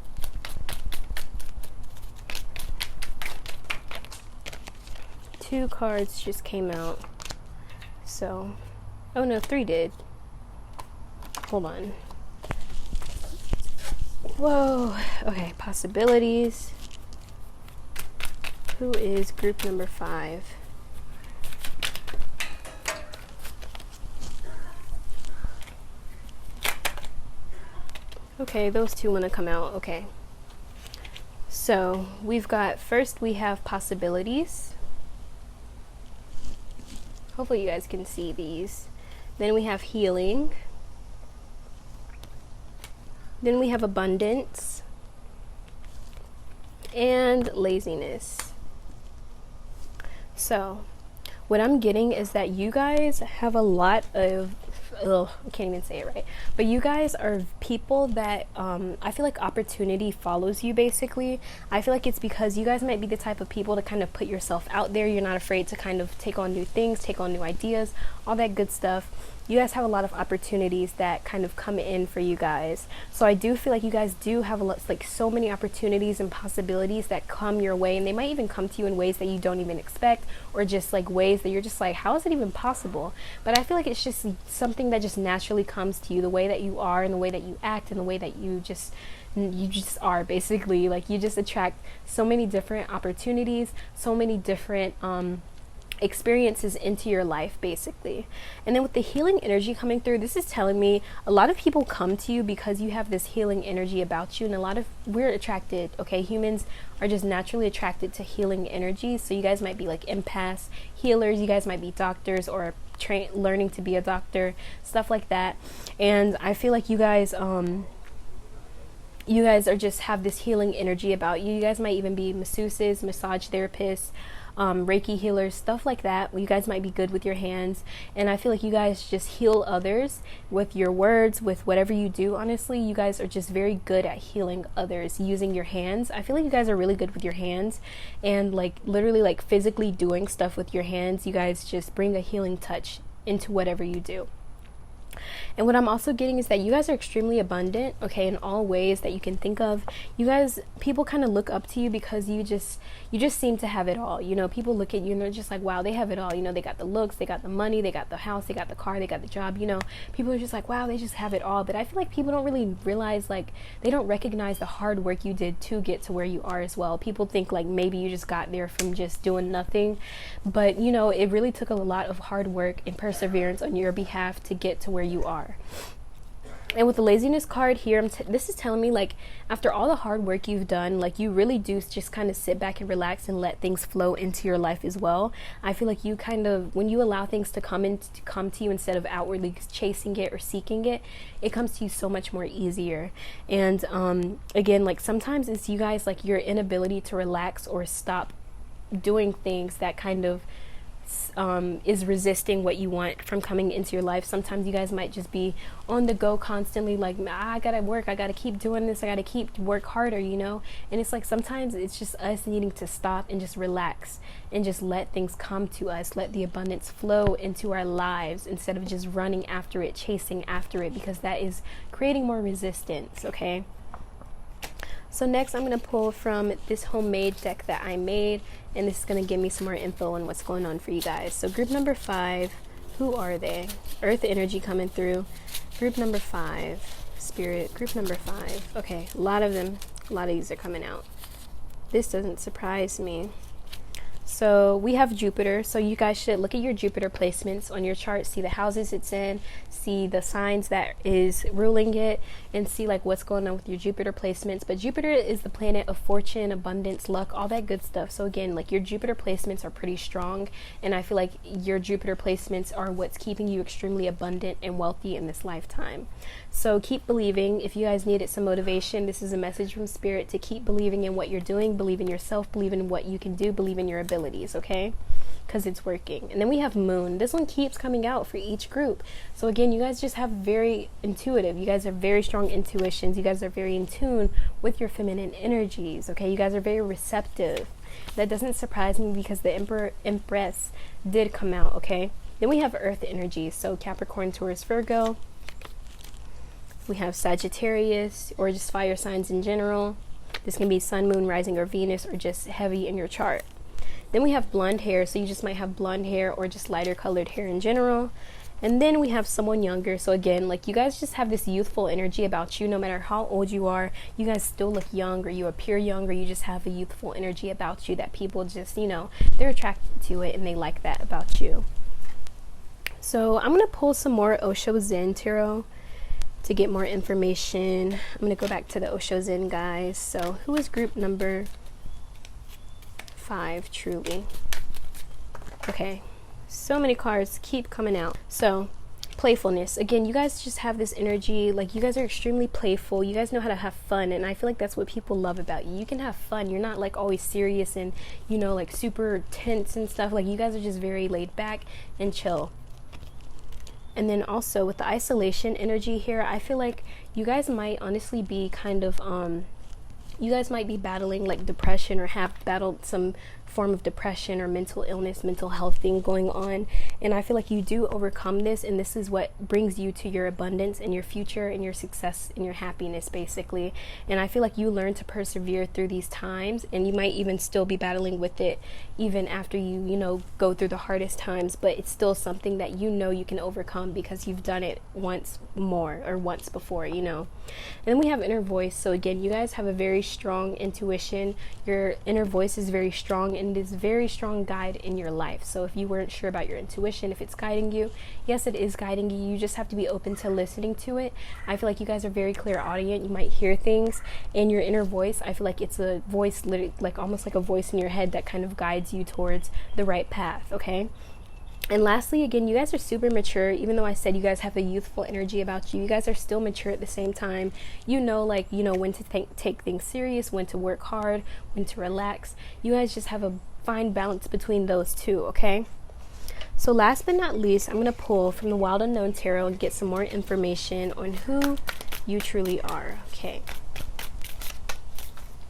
Speaker 1: Two cards just came out. So, oh no, 3 did. Hold on. Whoa. Okay, possibilities. Who is group number 5? Okay, those two want to come out. Okay. So we've got, first we have possibilities. Hopefully you guys can see these. Then we have healing. Then we have abundance. And laziness. So what I'm getting is that you guys have a lot of, I can't even say it right, but you guys are people that I feel like opportunity follows you, basically. I feel like it's because you guys might be the type of people to kind of put yourself out there. You're not afraid to kind of take on new things, take on new ideas, all that good stuff. you guys have a lot of opportunities that kind of come in for you guys. So I do feel like you guys do have a lot, like so many opportunities and possibilities that come your way, and they might even come to you in ways that you don't even expect, or just like ways that you're just like, how is it even possible? But I feel like it's just something that just naturally comes to you, the way that you are and the way that you act and the way that you just are, basically. Like, you just attract so many different opportunities, so many different experiences into your life, basically. And then with the healing energy coming through, this is telling me a lot of people come to you because you have this healing energy about you, and we're attracted, okay? Humans are just naturally attracted to healing energy. So you guys might be like empaths, healers, you guys might be doctors, or learning to be a doctor, stuff like that. And I feel like you guys are just have this healing energy about you. You guys might even be masseuses, massage therapists, Reiki healers, stuff like that. You guys might be good with your hands, and I feel like you guys just heal others with your words, with whatever you do. Honestly, you guys are just very good at healing others using your hands. I feel like you guys are really good with your hands, and like literally like physically doing stuff with your hands. You guys just bring a healing touch into whatever you do. And what I'm also getting is that you guys are extremely abundant, okay, in all ways that you can think of. You guys, people kind of look up to you because you just seem to have it all. You know, people look at you and they're just like, wow, they have it all. You know, they got the looks, they got the money, they got the house, they got the car, they got the job. You know, people are just like, wow, they just have it all. But I feel like people don't really realize, like, they don't recognize the hard work you did to get to where you are as well. People think like maybe you just got there from just doing nothing, but you know, it really took a lot of hard work and perseverance on your behalf to get to where you are. And with the laziness card here, this is telling me, like, after all the hard work you've done, like, you really do just kind of sit back and relax and let things flow into your life as well. I feel like you kind of, when you allow things to come to you instead of outwardly chasing it or seeking it, it comes to you so much more easier. And again, like, sometimes it's you guys, like, your inability to relax or stop doing things that kind of is resisting what you want from coming into your life. Sometimes you guys might just be on the go constantly, like, I gotta work, I gotta keep doing this, I gotta keep work harder, you know. And it's like sometimes it's just us needing to stop and just relax and just let things come to us, let the abundance flow into our lives instead of just running after it, chasing after it, because that is creating more resistance, okay? So next I'm going to pull from this homemade deck that I made, and this is going to give me some more info on what's going on for you guys. So group number 5, who are they? Earth energy coming through. Group number 5, spirit. Group number 5. Okay, a lot of these are coming out. This doesn't surprise me. So we have Jupiter, so you guys should look at your Jupiter placements on your chart, see the houses it's in, see the signs that is ruling it, and see like what's going on with your Jupiter placements. But Jupiter is the planet of fortune, abundance, luck, all that good stuff. So again, like, your Jupiter placements are pretty strong, and I feel like your Jupiter placements are what's keeping you extremely abundant and wealthy in this lifetime. So keep believing. If you guys needed some motivation, this is a message from Spirit to keep believing in what you're doing, believe in yourself, believe in what you can do, believe in your abilities, okay? Because it's working. And then we have Moon. This one keeps coming out for each group. So again, you guys just have very intuitive. You guys have very strong intuitions. You guys are very in tune with your feminine energies, okay? You guys are very receptive. That doesn't surprise me because the Empress did come out, okay? Then we have Earth energy. So Capricorn, Taurus, Virgo. We have Sagittarius, or just fire signs in general. This can be Sun, Moon, Rising, or Venus, or just heavy in your chart. Then we have blonde hair, so you just might have blonde hair or just lighter colored hair in general. And then we have someone younger. So again, like, you guys just have this youthful energy about you. No matter how old you are, you guys still look young, or you appear young, or you just have a youthful energy about you that people just, you know, they're attracted to it and they like that about you. So I'm going to pull some more Osho Zen Tarot to get more information. I'm going to go back to the Osho Zen, guys. So who is group number 5, truly? Okay, so many cards keep coming out. So playfulness, again, you guys just have this energy, like, you guys are extremely playful. You guys know how to have fun, and I feel like that's what people love about you. You can have fun. You're not like always serious and, you know, like super tense and stuff. Like, you guys are just very laid back and chill. And then also with the isolation energy here, I feel like you guys might honestly be kind of You guys might be battling like depression, or have battled some form of depression or mental illness, mental health thing going on. And I feel like you do overcome this, and this is what brings you to your abundance and your future and your success and your happiness, basically. And I feel like you learn to persevere through these times, and you might even still be battling with it even after you know, go through the hardest times, but it's still something that you know you can overcome because you've done it once before, you know. And then we have inner voice. So again, you guys have a very strong intuition. Your inner voice is very strong, and it is a very strong guide in your life. So if you weren't sure about your intuition, if it's guiding you, yes, it is guiding you. You just have to be open to listening to it. I feel like you guys are very clairaudient. You might hear things, and your inner voice, I feel like it's a voice, literally, like almost like a voice in your head that kind of guides you towards the right path. Okay. And lastly, again, you guys are super mature. Even though I said you guys have a youthful energy about you, you guys are still mature at the same time. You know, like, you know, when to take things serious, when to work hard, when to relax. You guys just have a fine balance between those two, okay? So last but not least, I'm going to pull from the Wild Unknown Tarot and get some more information on who you truly are, okay?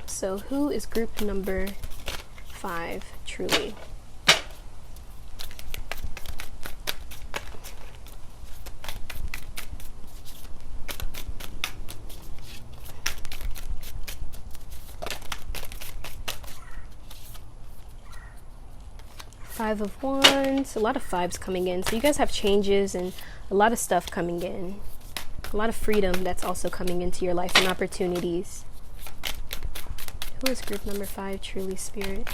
Speaker 1: So who is group number 5 truly? Five of Wands, a lot of fives coming in. So you guys have changes and a lot of stuff coming in. A lot of freedom that's also coming into your life and opportunities. Who is group number 5 truly, Spirit?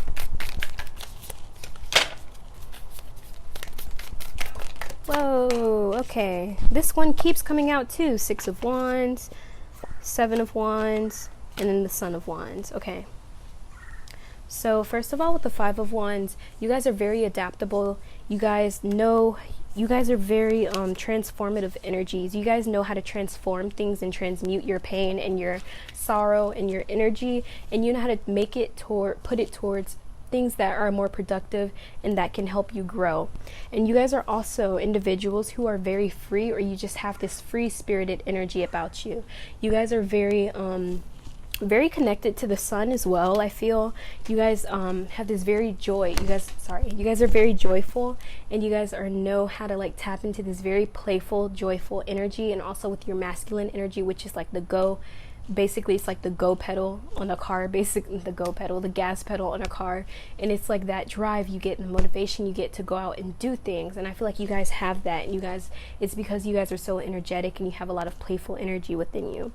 Speaker 1: Whoa, okay. This one keeps coming out too. 6 of Wands, 7 of Wands, and then the Son of Wands. Okay. So first of all, with the 5 of Wands, you guys are very adaptable. You guys know, you guys are very transformative energies. You guys know how to transform things and transmute your pain and your sorrow and your energy, and you know how to make it put it towards things that are more productive and that can help you grow. And you guys are also individuals who are very free, or you just have this free spirited energy about you. You guys are very connected to the sun as well. I feel you guys have this very you guys are very joyful, and you guys know how to like tap into this very playful, joyful energy, and also with your masculine energy, which is like basically it's like the go pedal on a car, basically the gas pedal on a car, and it's like that drive you get and the motivation you get to go out and do things. And I feel like you guys have that, and it's because you guys are so energetic and you have a lot of playful energy within you.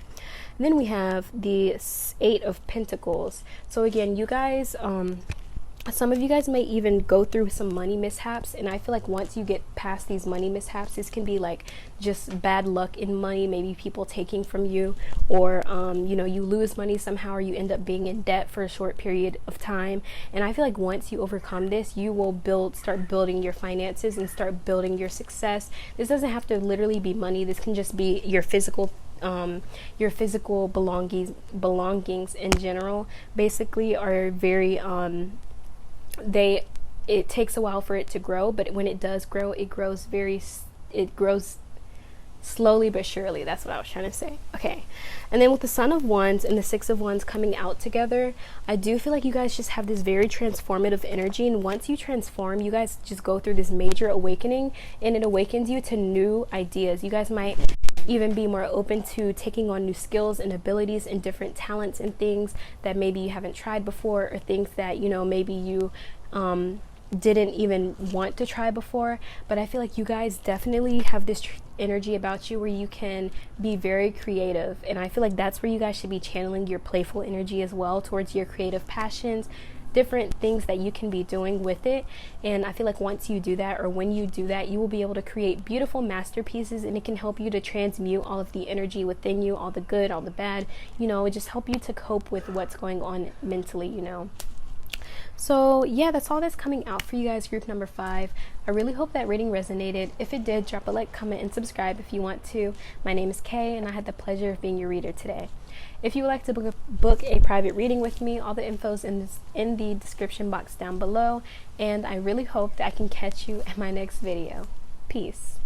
Speaker 1: And then we have the 8 of Pentacles. So again, you guys some of you guys may even go through some money mishaps, and I feel like once you get past these money mishaps, this can be like just bad luck in money, maybe people taking from you, or you know, you lose money somehow, or you end up being in debt for a short period of time. And I feel like once you overcome this, you will start building your finances and start building your success. This doesn't have to literally be money. This can just be your physical belongings in general, basically, are very it takes a while for it to grow, but when it does grow, it grows slowly but surely. That's what I was trying to say. Okay. And then with the Son of Wands and the 6 of Wands coming out together, I do feel like you guys just have this very transformative energy, and once you transform, you guys just go through this major awakening, and it awakens you to new ideas. You guys might even be more open to taking on new skills and abilities and different talents and things that maybe you haven't tried before, or things that, you know, maybe you didn't even want to try before. But I feel like you guys definitely have this energy about you where you can be very creative, and I feel like that's where you guys should be channeling your playful energy as well, towards your creative passions, different things that you can be doing with it. And I feel like once you do that, or when you do that, you will be able to create beautiful masterpieces, and it can help you to transmute all of the energy within you, all the good, all the bad, you know, it just help you to cope with what's going on mentally, you know. So yeah, that's all that's coming out for you guys, group number 5. I really hope that reading resonated. If it did, drop a like, comment, and subscribe if you want to. My name is Kay, and I had the pleasure of being your reader today. If you would like to book a private reading with me, all the info is in the description box down below, and I really hope that I can catch you in my next video. Peace.